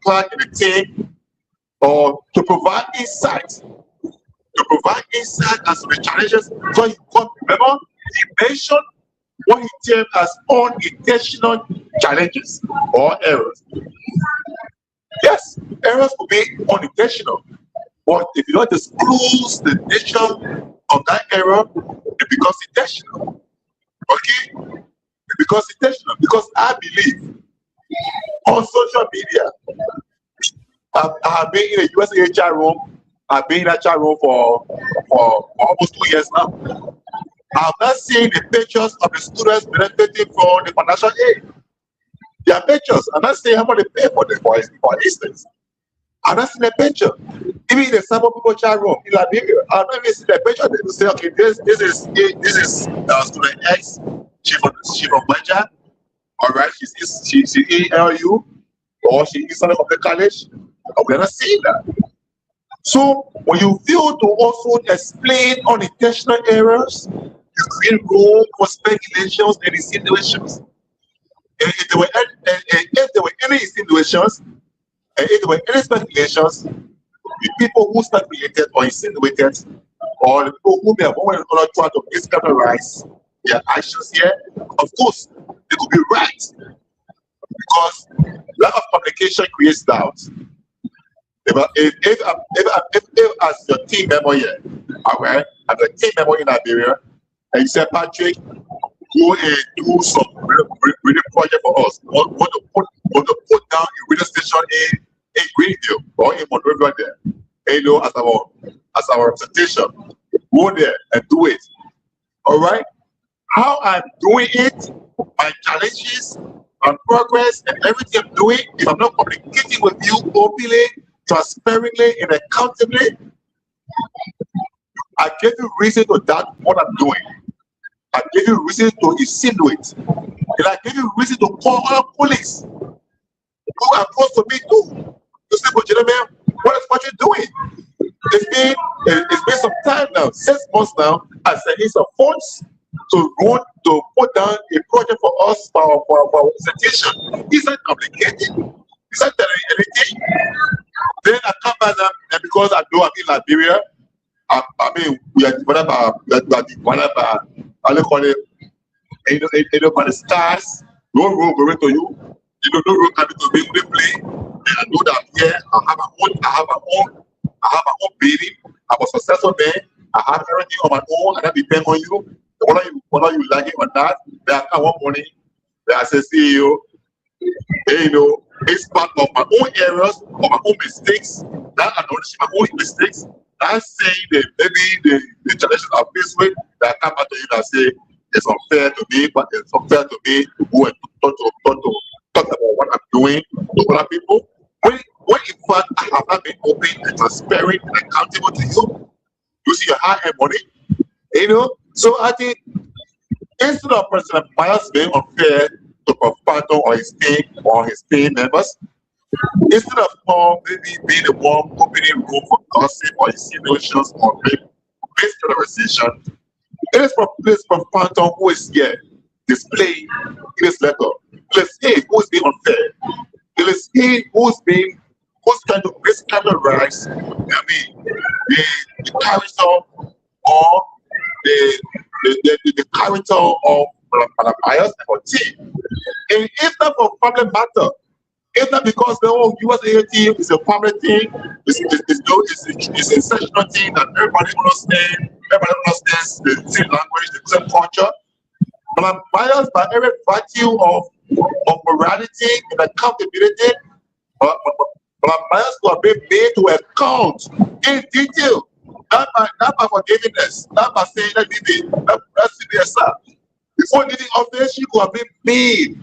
Clarke in the team or to provide insight as to the challenges. So remember, he mentioned what he termed as unintentional challenges or errors. Yes, errors could be unintentional, but if you don't disclose the nature of that error, it becomes intentional. Okay? It becomes intentional because I believe on social media, I have been in a USA chat room. I've been in that chat room for almost 2 years now. I've not seen the pictures of the students benefiting from the financial aid. Their pictures. I'm not saying how much they pay for them, for instance. I've not seen the picture. Even in the sample people chat room in Liberia, I've not even seen the picture. They say, okay, this is student X. She from Nigeria. All right, she's ALU, or she is something of the college. We're not seeing that. So when you fail to also explain unintentional errors, you create room for speculations and insinuations. And if there were any insinuations, and if there were any speculations, the people who speculated or insinuated, or the people who may have already tried to miscategorize their actions here, of course, they could be right. Because lack of communication creates doubt. If as your team member here, alright, as a team member in Liberia, and you say, Patrick, go and do some radio project for us. Want to put down a radio station in Greenville or in Monrovia there. And, you know, as our representation, go there and do it. Alright? How I'm doing it, my challenges, my progress, and everything I'm doing, if I'm not communicating with you openly, transparently, and accountably, I give you reason to doubt what I'm doing. I give you reason to insinuate. And I give you reason to call other colleagues who are close to me too. To say, but gentlemen, what you're doing? It's been some time now, 6 months now, I said it's a funds to put down a project for us for our presentation. It's not complicated. It's not telling anything. Then I come back and because I know I'm in Liberia, I mean we are developed by I call it by the stars. No road going to you. You know, no road coming to me when they play. And I know that here I have my own building. I'm a successful man. I have everything on my own, and I depend on you. Whether you like it or not, that I want money. That I say, CEO, hey, you know, it's part of my own errors, of my own mistakes. That I acknowledge my own mistakes. I'm saying that maybe the challenges I face with, that I come back to you and say, it's unfair to me, but it's unfair to me to go and talk about what I'm doing to other people. When in fact I have not been open and transparent and accountable to you, you see your hard-earned money, you know. So I think instead of President Bias being unfair to Prof. Panton or his team members, instead of maybe being the one opening room for gossip or insinuations or miscategorization, it is Prof. Panton who is here displaying this letter. It is he who is being unfair. It is he who's trying to miscategorize, the character or the character of Madam Bias and her team. And if not for family matter, if not because the whole USA team is a family thing, it's a sectional thing that everybody understands, everybody understands the same language, the same culture. But I'm biased by every virtue of morality and accountability. But I'm biased to have been made to account in detail. Not by forgiveness, not by saying that let's see this up. Before leaving office, she could have been made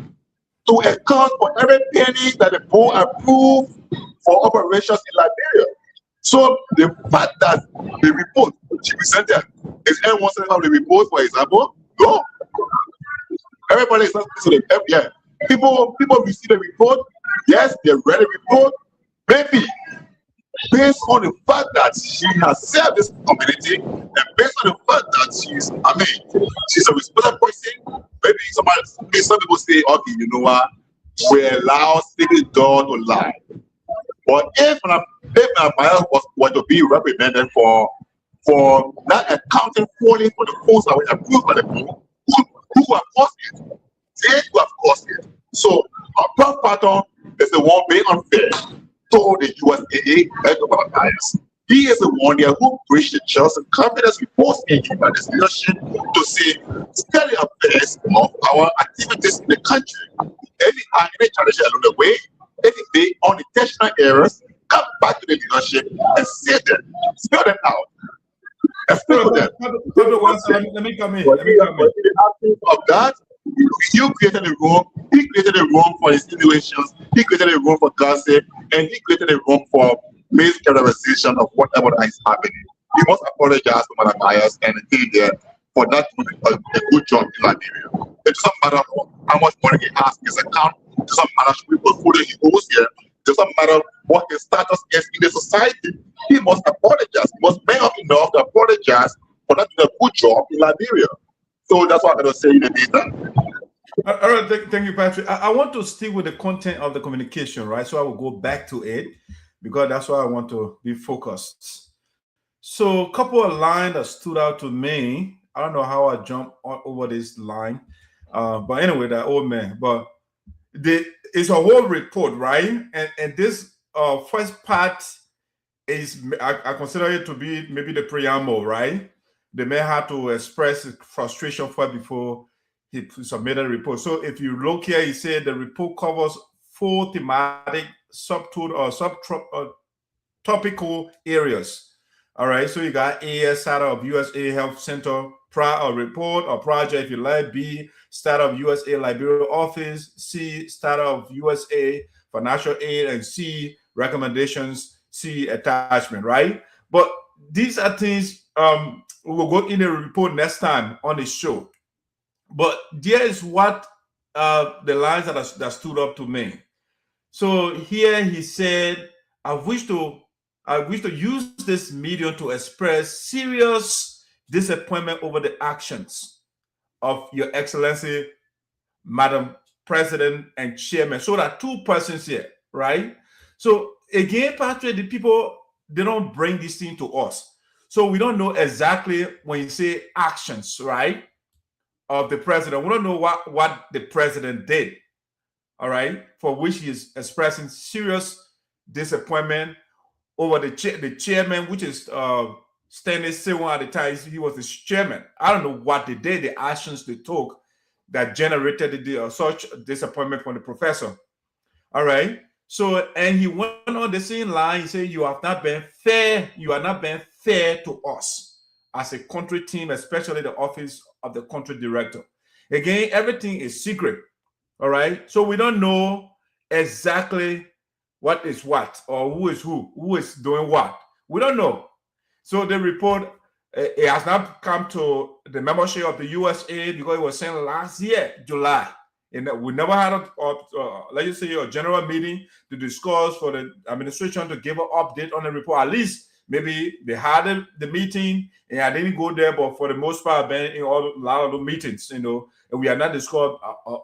to account for every penny that the board approved for operations in Liberia. So the fact that the report she presented is anyone saying about the report, for example? No. Everybody is not listening. Yeah. People receive the report. Yes, they read the report. Maybe based on the fact that she has served this community, and based on the fact that she's a responsible person, maybe some people say, okay, you know what, we allow Secret Door to lie. But if my bias was to be reprimanded for not accounting fully for the funds that were approved by the board, who have caused it? They who have caused it. So Prof. Panton is the one being unfair to the USAA and the bias. He is the one there who breached the trust and confidence reports in human leadership to say steady affairs of our activities in the country. If he had any challenge along the way, if they unintentional errors, come back to the leadership and say them, spell them out. Let me come in. In the absence of that, you created a room, he created a room for insinuations, he created a room for gossip, and he created a room for mischaracterization of whatever is happening. You must apologize to Madam Myers and he there for not doing a good job in Liberia. It doesn't matter how much money he has in his account, it doesn't matter what photo he owes here, it doesn't matter what his status is in the society. He must apologize. He must make up enough to apologize for not doing a good job in Liberia. So that's what I'm going to say in the meantime. All right, thank you, Patrick. I want to stick with the content of the communication, right? So I will go back to it because that's why I want to be focused. So a couple of lines that stood out to me. I don't know how I jumped over this line, but anyway, that old man. But it's a whole report, right? And this first part is I consider it to be maybe the preamble, right? The man had to express his frustration first before he submitted a report. So if you look here, he said the report covers 4 thematic subtopical areas. All right, so you got A, startup of USA Health Center report or project, if you like. B, startup of USA Liberia office. C, startup of USA financial aid. And C, recommendations. C, attachment, right? But these are things we will go in the report next time on the show. But there is what the lines that stood up to me. So here he said, I wish to use this medium to express serious disappointment over the actions of Your Excellency, Madam President and Chairman. So there are 2 persons here, right? So again, Patrick, the people, they don't bring this thing to us. So we don't know exactly when you say actions, right, of the president. We don't know what the president did, all right, for which he is expressing serious disappointment over the chairman, which is Stanley Sewell at the time. He was the chairman. I don't know what they did, the actions they took that generated such disappointment from the professor. All right. So, and he went on the same line. He said, you have not been fair. You are not being fair to us as a country team, especially the office of the country director. Again, everything is secret. All right. So we don't know exactly what is what or who is doing what. We don't know. So the report, it has not come to the membership of the USA because it was sent last year, July. And we never had let's just say a general meeting to discuss for the administration to give an update on the report. At least maybe they had the meeting and I didn't go there, but for the most part, I've been in a lot of the meetings, and we are not discussed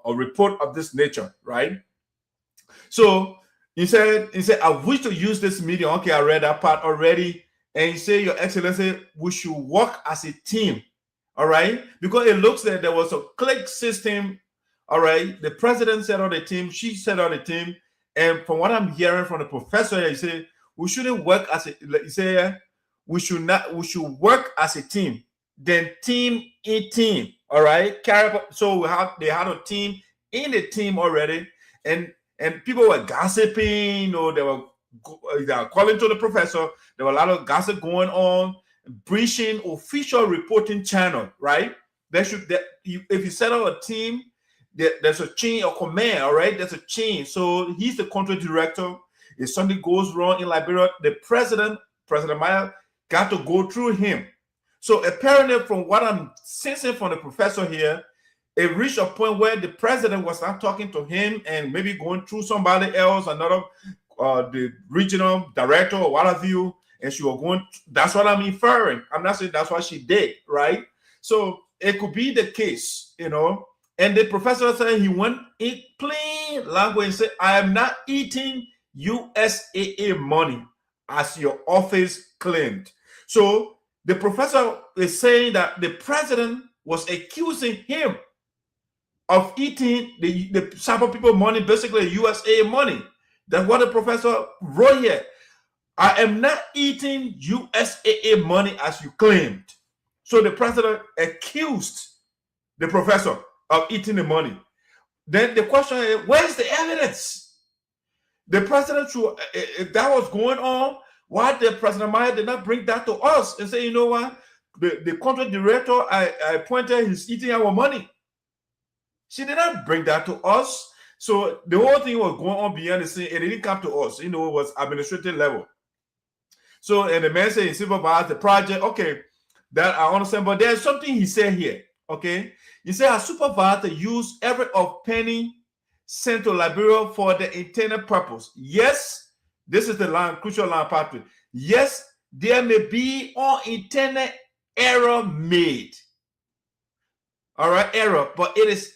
a report of this nature, right? So he said, I wish to use this meeting. Okay, I read that part already. And he said, Your Excellency, we should work as a team, all right? Because it looks like there was a click system. All right, the president said on the team, she said on the team, and from what I'm hearing from the professor, he said we shouldn't work as a. He said we should work as a team. then team in team. All right. So they had a team in the team already, and people were gossiping, or they were calling to the professor. There were a lot of gossip going on, breaching official reporting channel. Right. If you set up a team, there's a chain of command. All right. There's a chain. So he's the country director. If something goes wrong in Liberia, the President Maya, got to go through him. So apparently, from what I'm sensing from the professor here, it reached a point where the president was not talking to him and maybe going through somebody else, another the regional director or what have you, and she was going. That's what I'm inferring. I'm not saying that's what she did, right? So it could be the case, you know. And the professor said he went in plain language and said, "I am not eating USAA money as your office claimed." So the professor is saying that the president was accusing him of eating the Sabo people money, basically USAA money. That's what the professor wrote here. "I am not eating USAA money as you claimed." So the president accused the professor of eating the money. Then the question is, where's the evidence? The president, if that was going on, why did President Maya did not bring that to us and say, you know what, the country director I appointed, he's eating our money? She did not bring that to us. So the whole thing was going on behind the scene. It didn't come to us. You know, it was administrative level. So, and the man said he supervised the project. Okay, that I understand. But there's something he said here. Okay, he said I supervised the use every of penny sent to Liberia for the intended purpose. Yes. This is the line, crucial line, Patrick. Yes, there may be unintended error made. All right, error, but it is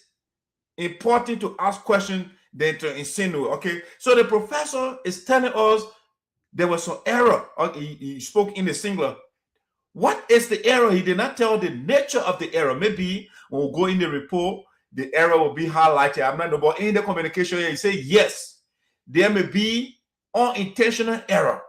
important to ask questions than to insinuate. Okay, so the professor is telling us there was some error. He spoke in the singular. What is the error? He did not tell the nature of the error. Maybe when we go in the report, the error will be highlighted. I'm not know, but in the communication here, he said yes, there may be unintentional error,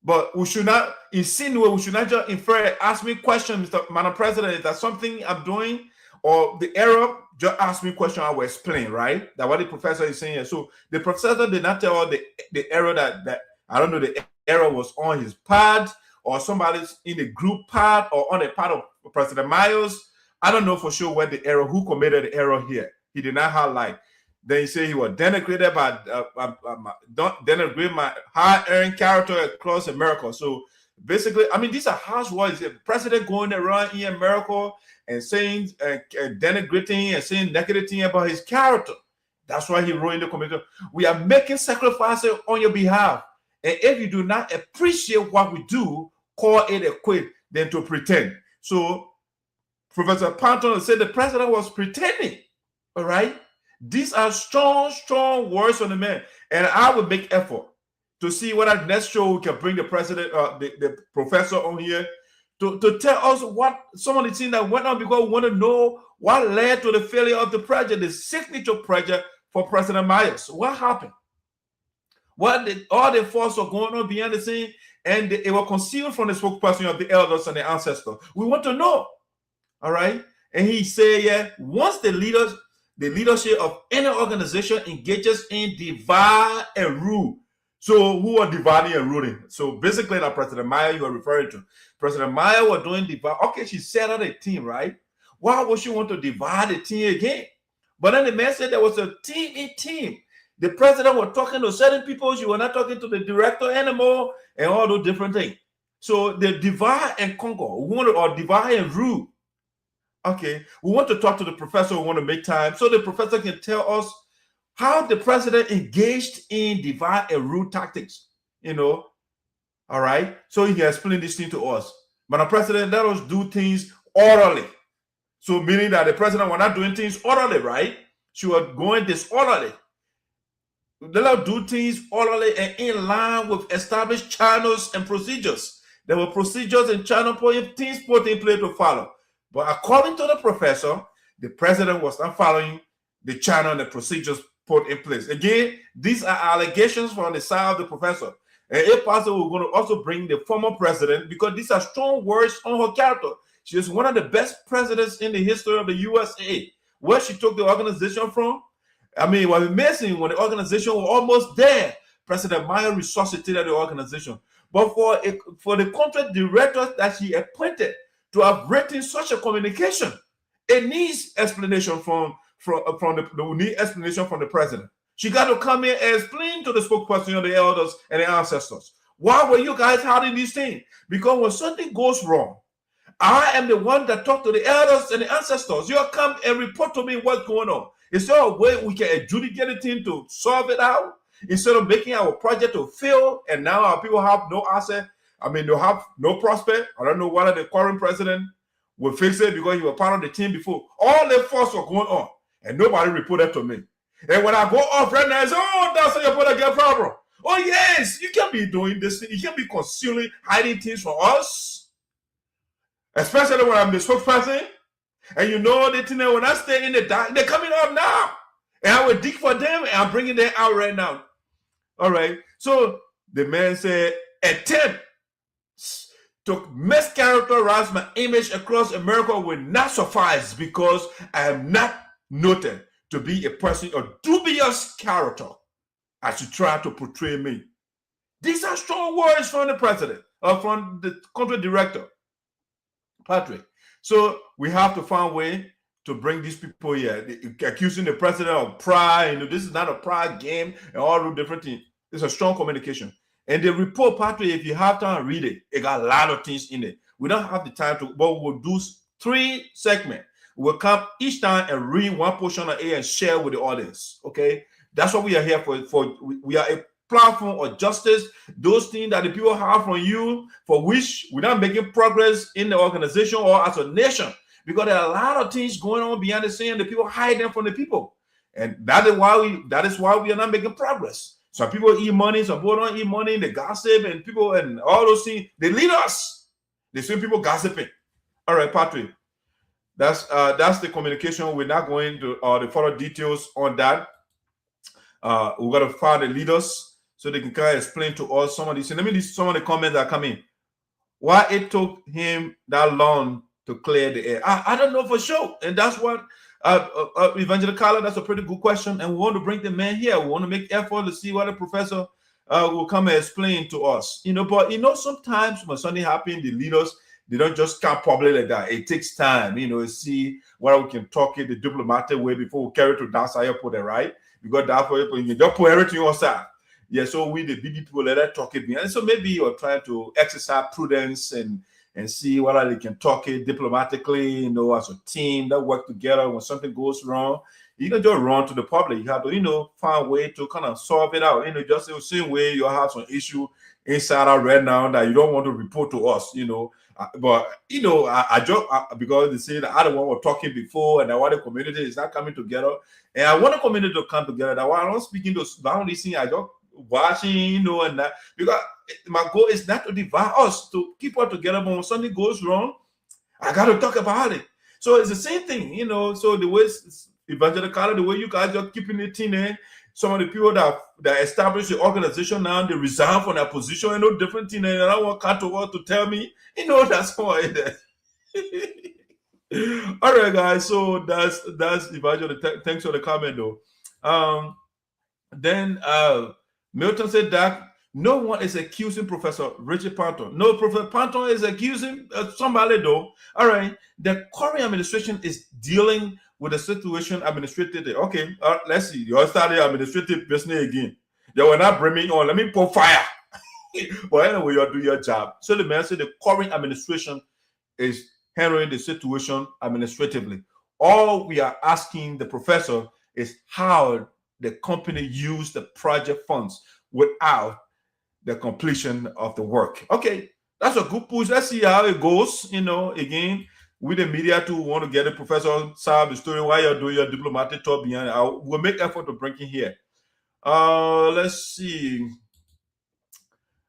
but we should not insinuate. We should not just infer. Ask me questions, Mr. Madam President. Is that something I'm doing, or the error? Just ask me question. I will explain. Right? That's what the professor is saying here. So the professor did not tell the error that I don't know. The error was on his part, or somebody's in the group part, or on the part of President Miles. I don't know for sure where the error, who committed the error here. He did not highlight. Then he said he was denigrated denigrate my high-earning character across America. So basically, I mean, these are harsh words. The president going around in America and saying, denigrating and saying negative things about his character. That's why he wrote in the comment, we are making sacrifices on your behalf. And if you do not appreciate what we do, call it a quit than to pretend. So Professor Panton said the president was pretending. All right. These are strong, strong words from the man. And I will make effort to see what our next show we can bring the president, the professor on here to tell us what some of the things that went on, because we want to know what led to the failure of the project, the signature project for President Myers. What happened? All the forces are going on behind the scene, and it was concealed from the spokesperson of the elders and the ancestors. We want to know. All right. And he said, yeah, once the leadership of any organization engages in divide and rule. So who are dividing and ruling? So basically, that President Maya you are referring to. President Maya was doing divide. Okay, she set out a team, right? Why would she want to divide the team again? But then the man said there was a team in team. The president was talking to certain people. She was not talking to the director anymore and all those different things. So the divide and conquer, or divide and rule. Okay, we want to talk to the professor. We want to make time so the professor can tell us how the president engaged in divide and rule tactics. You know, all right. So he can explain this thing to us. But the president, let us do things orderly. So meaning that the president was not doing things orderly, right? She was going disorderly. Let us do things orderly and in line with established channels and procedures. There were procedures and channel things put in place to follow. But according to the professor, the president was not following the channel and the procedures put in place. Again, these are allegations from the side of the professor. And if possible, we're going to also bring the former president, because these are strong words on her character. She is one of the best presidents in the history of the USA. Where she took the organization from, I mean, it was amazing when the organization was almost there. President Meyer resuscitated the organization. But for the contract directors that she appointed to have written such a communication, it needs explanation from the president. She got to come in and explain to the spokesperson of the elders and the ancestors. Why were you guys hiding these things? Because when something goes wrong, I am the one that talked to the elders and the ancestors. You come and report to me what's going on. Is there a way we can adjudicate the thing to solve it out instead of making our project to fail and now our people have no asset? I mean, they have no prospect. I don't know whether the current president will fix it because he was part of the team before. All the force was going on and nobody reported to me. And when I go off right now, I say, oh, that's how you're going to get problem. Oh, yes, you can't be doing this thing. You can't be concealing, hiding things from us. Especially when I'm the spokesperson. And you know the thing that when I stay in the dark, they're coming up now. And I will dig for them and I'm bringing them out right now. All right. So the man said, attempt to mischaracterize my image across America will not suffice because I am not noted to be a person of dubious character as you try to portray me. These are strong words from the president or from the country director, Patrick. So we have to find a way to bring these people here. Accusing the president of pride, you know, this is not a pride game and all the different things. It's a strong communication. And the report, Patrick, if you have time, read it. It got a lot of things in it. We don't have the time to, but we'll do 3 segments. We'll come each time and read one portion of it and share with the audience. Okay, that's what we are here for. We are a platform of justice. Those things that the people have from you, for which we're not making progress in the organization or as a nation, because there are a lot of things going on behind the scene. The people hide them from the people, and that is why we are not making progress. Some people eat money, some people don't eat money. They gossip and people and all those things. They lead us. They see people gossiping. All right, Patrick. That's the communication. We're not going to the further details on that. We're gonna find the leaders so they can kind of explain to us some of these. And let me read some of the comments that come in. Why it took him that long to clear the air? I don't know for sure, and that's what Evangelical. That's a pretty good question, and we want to bring the man here. We want to make effort to see what the professor will come and explain to us. You know, but you know, sometimes when something happens, the leaders, they don't just come public like that. It takes time, you know, see whether we can talk it the diplomatic way before we carry it to that Saryorpodeh, right? Because that's where you just put everything aside. Yeah, so we the big people let that talk it. And so maybe you're trying to exercise prudence and see whether they can talk it diplomatically, you know, as a team that work together. When something goes wrong, you don't just run to the public. You have to, you know, find a way to kind of solve it out. You know, just the same way you have some issue inside out right now that you don't want to report to us, you know. But you know, I joke because they say that I don't want to talking before, and I want the community is not coming together, and I want the community to come together. That's why I'm not speaking to down these things. I just watching, you know, and that because my goal is not to divide us, to keep us together. But when something goes wrong, I got to talk about it. So it's the same thing, you know. So the way Evangelical, the way you guys are keeping it in. Some of the people that established the organization now, they resign from their position and no different thing. And I don't want Carter to tell me, you know, that's why. All right, guys. So that's Evangelical. Thanks for the comment, though. Then Milton said that no one is accusing Professor Richard Panton. No, Professor Panton is accusing somebody, though. All right. The current administration is dealing with the situation administratively. Okay, let's see. You started administrative business again. They were not bringing on. Let me put fire. But anyway, you'll do your job. So the man said the current administration is handling the situation administratively. All we are asking the professor is how the company used the project funds without the completion of the work. Okay, that's a good push. Let's see how it goes. You know, again, we the media too want to get the professor solve the story while you're doing your diplomatic tour behind. We'll make effort to bring him here. Let's see.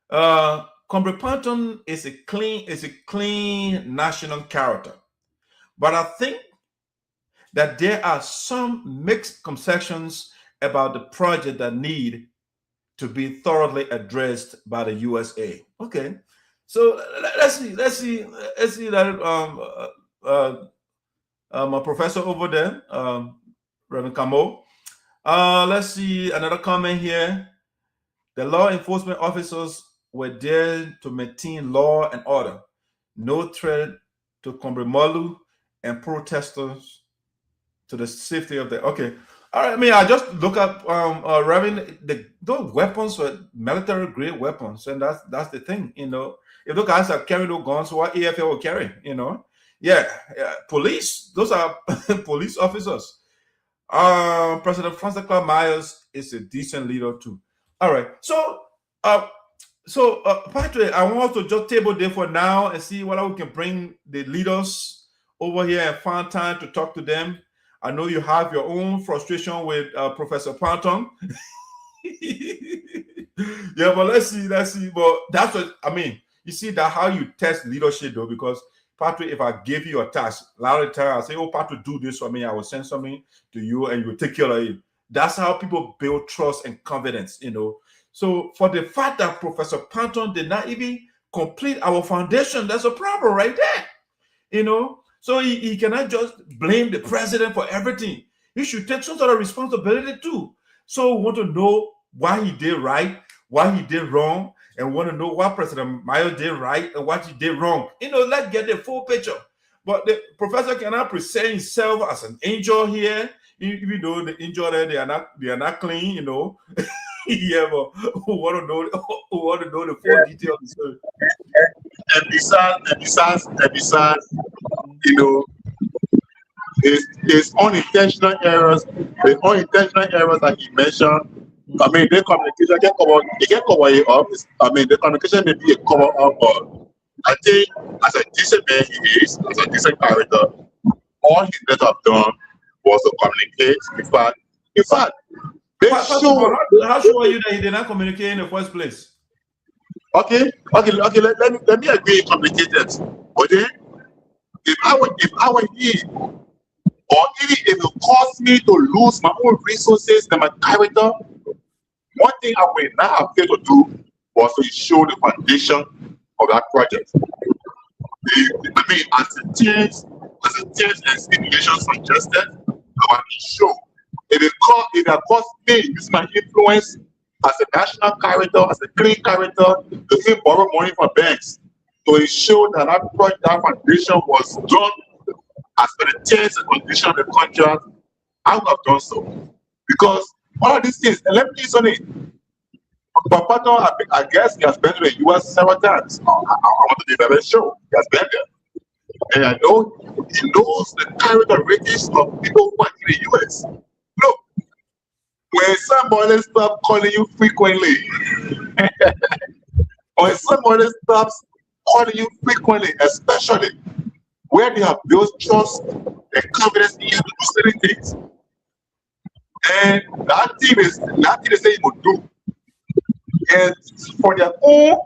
Comrade Panton is a clean national character, but I think that there are some mixed conceptions about the project that need to be thoroughly addressed by the USA. Okay, so let's see that my professor over there, Reverend Camo. Let's see another comment here. The law enforcement officers were there to maintain law and order, no threat to Kombremolu and protesters to the safety of the. Okay, all right. I mean, I just look up Reverend. Those weapons were military grade weapons, and that's the thing. You know, if those guys are carrying those guns, what AFL will carry? You know, yeah. Police. Those are police officers. President Francis Clarke Myers is a decent leader too. All right, so Patrick, I want to just table there for now and see whether we can bring the leaders over here and find time to talk to them. I know you have your own frustration with Professor Panton. Yeah, but let's see. But that's what I mean. You see that how you test leadership though, because Patrick, if I give you a task, a lot of times I say, "Oh, Patrick, do this for me." I will send something to you, and you will take care of it. That's how people build trust and confidence, you know. So for the fact that Professor Panton did not even complete our foundation, that's a problem right there, you know. So he cannot just blame the president for everything. He should take some sort of responsibility too. So we want to know why he did right, why he did wrong, and want to know what President Myers did right and what he did wrong. You know, let's get the full picture. But the professor cannot present himself as an angel here. Even though the angel there, they are not clean, you know. Yeah, but who want to know the full detail of the story. And besides, you know, his unintentional errors, the unintentional errors that he mentioned. I mean, the communication they can cover it up. I mean, the communication may be a cover up, but I think as a decent man he is, as a decent character, all he could have done was to communicate. In fact, how sure are you that he did not communicate in the first place? Okay. Let me agree. He communicated, but then if I were him, or even if it caused me to lose my own resources and my character, one thing I would not have failed to do was to show the foundation of that project. I mean, as the teams and stipulations suggested, I want to show. If it caused me use my influence as a national character, as a clean character, to him borrow money from banks, to ensure that that project, that foundation was done as per the terms and conditions of the contract, I would have done so. Because all of these things, and let me tell you something. But Panton, I guess he has been to the US several times. I want to be very sure he has been there. And I know he knows the characteristics of people who are in the US. Look, when somebody stops calling you frequently, especially where they have built trust and confidence in you to do certain things, and that thing they say you would do, and for their own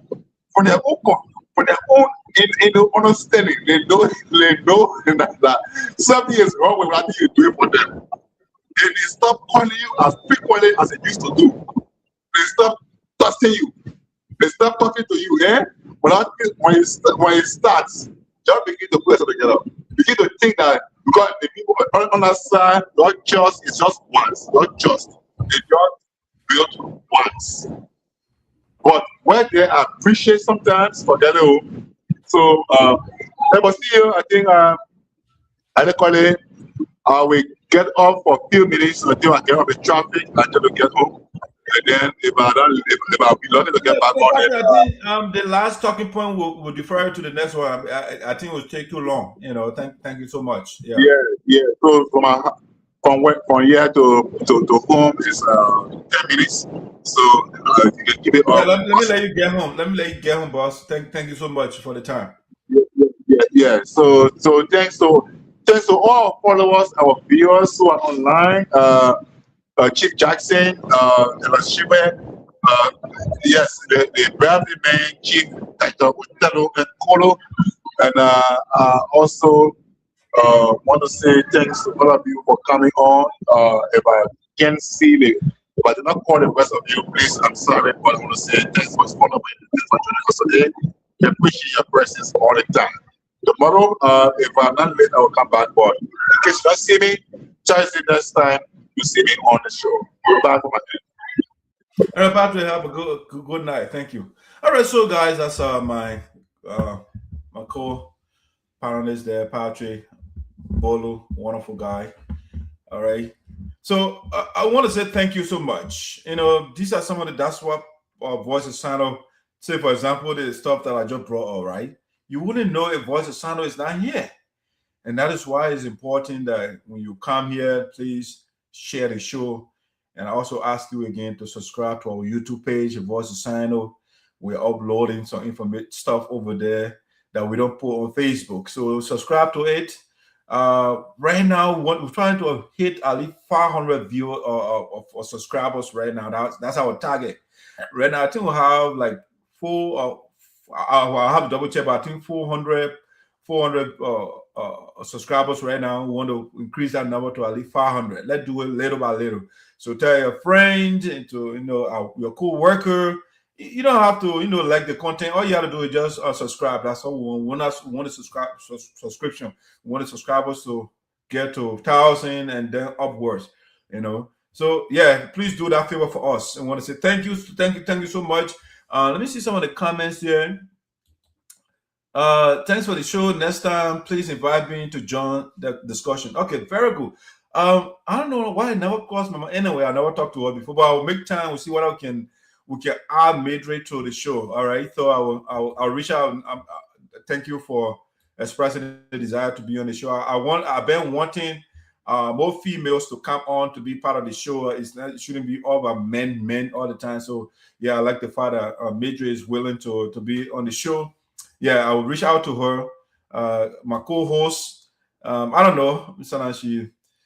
understanding, they know that something is wrong with what you do for them. And they stop calling you as frequently as they used to do. They stop trusting you. They stop talking to you. When it starts, just begin to put yourself together. Begin to think that because the people on that side, not just, it's just once, not just. They just built once. But where they appreciate sometimes, forget it. So, but still, I think I will get off for a few minutes until I get off the traffic until I get home. And then if I'll be lucky to get back on it. I think the last talking point will defer to the next one. I think it will take too long. You know, thank you so much. Yeah. So from here to home is 10 minutes. So you can keep it on. Let me let you get home. Boss. Thank you so much for the time. Yeah. So thanks to all followers, our viewers who are online. Chief Jackson, yes, the brave man, Chief Dr. Utalo and Kolo, and also want to say thanks to all of you for coming on. If I can see If I did not call the rest of you, please, I'm sorry, but I want to say thanks for following. Thanks for joining us today. We appreciate your presence all the time. Tomorrow, if I'm not late, I will come back. But in case you don't see me, try to see next time you see me on the show. Goodbye for my day. All right, Patrick, have a good night. Thank you. All right, so guys, that's my co-panelist there, Patrick Bolu, wonderful guy. All right. So I want to say thank you so much. You know, these are some of the that's what Voice of Sinoe. Say, for example, the stuff that I just brought. All right, you wouldn't know if Voice of Sinoe is not here, and that is why it's important that when you come here, please share the show. And I also ask you again to subscribe to our YouTube page, Voice of Sinoe. We're uploading some information stuff over there that we don't put on Facebook. So subscribe to it. Right now, we're trying to hit at least 500 viewers or subscribers right now. That's our target. Right now, I think we'll have like I'll have to double check, but I think 400 subscribers right now. We want to increase that number to at least 500. Let's do it little by little. So tell your friend and to your co-worker. You don't have to like the content. All you have to do is just subscribe. That's all we want. We want to subscription. We want the subscribers to get to 1,000 and then upwards. So yeah, please do that favor for us. I want to say thank you so much. Let me see some of the comments here. Thanks for the show. Next time, please invite me to join the discussion. Okay, very good. I don't know why I never crossed my mind. Anyway, I never talked to her before, but I'll make time. We'll see what we can add midway to the show. All right. So I'll reach out. Thank you for expressing the desire to be on the show. I've been wanting more females to come on to be part of the show. It shouldn't be all about men all the time. So yeah, I like the fact that Midre is willing to be on the show. Yeah, I will reach out to her, my co-host. I don't know. Sometimes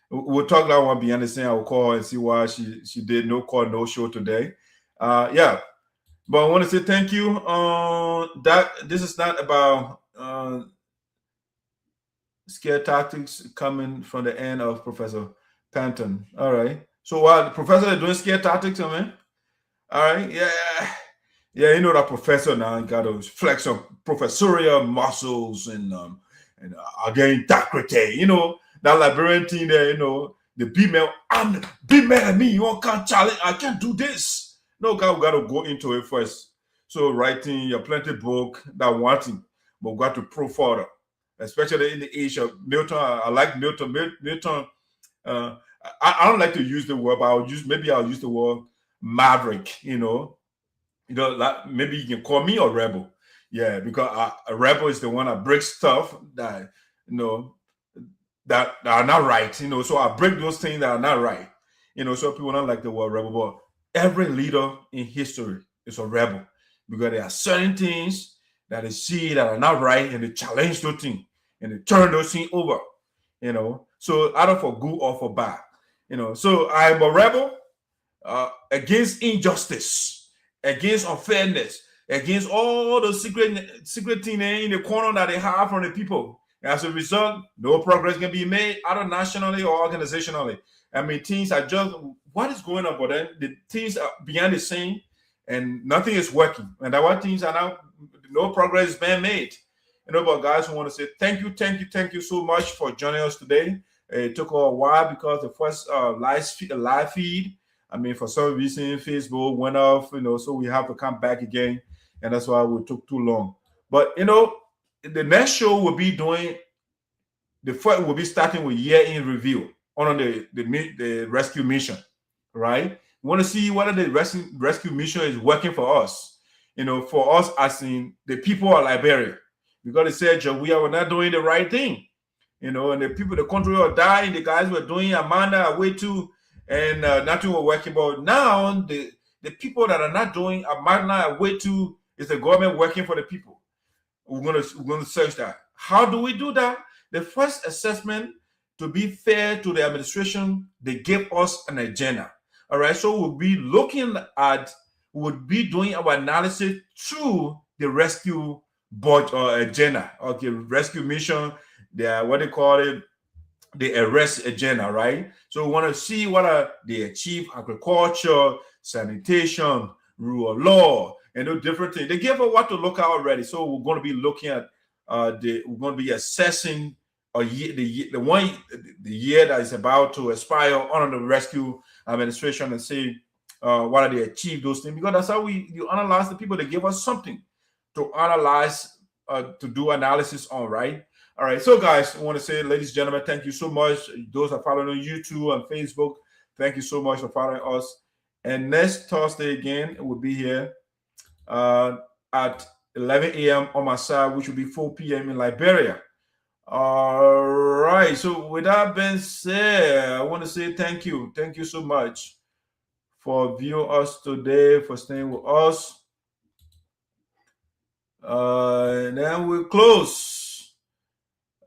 we'll talk that one behind the scene. I will call her and see why she did no call, no show today. Yeah, but I want to say thank you. That this is not about scare tactics coming from the end of Professor Panton. All right. So while the professor is doing scare tactics, man. All right. Yeah. That professor now got to flex some professorial muscles and again integrity. That Liberian thing there. The big man. I'm the big man at me. You can't challenge. I can't do this. No, guy, we got to go into it first. So writing your plenty book that wanting, but we got to prove further. Especially in the age of Milton. I like Milton. Milton. I don't like to use the word, but I'll use the word maverick. Like maybe you can call me a rebel. Yeah, because a rebel is the one that breaks stuff that that are not right. So I break those things that are not right. So people don't like the word rebel, but every leader in history is a rebel because there are certain things that they see that are not right and they challenge those things and they turn those things over, so either for good or for bad, so I'm a rebel against injustice, against unfairness, against all the secret things in the corner that they have from the people. As a result, no progress can be made either nationally or organizationally. I mean, things are just what is going on, but then the things are behind the scene and nothing is working. And that what things are now, no progress is being made. But guys, I want to say thank you so much for joining us today. It took a while because the first live feed, I mean, for some reason, Facebook went off, so we have to come back again. And that's why we took too long. But, the next show will be will be starting with year-end review on the rescue mission, right? We want to see whether the rescue mission is working for us, for us as in the people of Liberia. Because they said, we are not doing the right thing, and the country are dying, the guys were doing Amanda way too, and nothing was working. But now the people that are not doing Amanda way too is the government working for the people. We're gonna search that. How do we do that? The first assessment, to be fair to the administration, they gave us an agenda. All right, so we'll be doing our analysis through the rescue board or agenda. Okay, rescue mission. What they call it, the arrest agenda, right? So we want to see what they achieve: agriculture, sanitation, rule of law, and those different things. They give us what to look at already. So we're going to be looking at we're going to be assessing the year that is about to expire under the rescue administration and see what are they achieve those things, because that's how you analyze the people. They give us something to analyze, to do analysis on, right? All right, so guys, I want to say, ladies and gentlemen, thank you so much. Those are following on YouTube and Facebook, thank you so much for following us. And next Thursday again, we'll be here at 11 a.m. on my side, which will be 4 p.m. in Liberia. All right, so with that being said, I want to say thank you. Thank you so much for viewing us today, for staying with us. And then we'll close.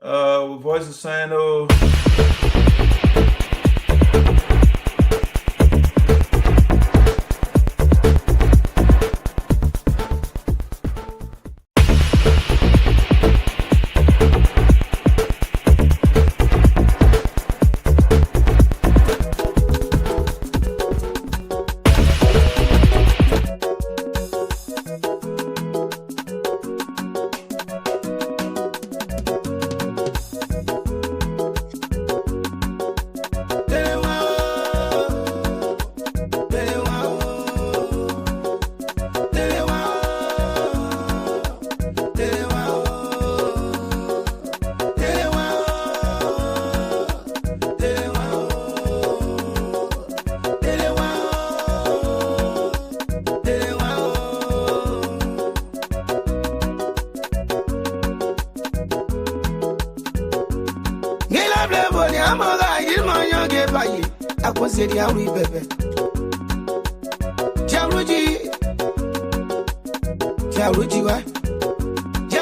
Voice of Sinoe. Tiaruji, why?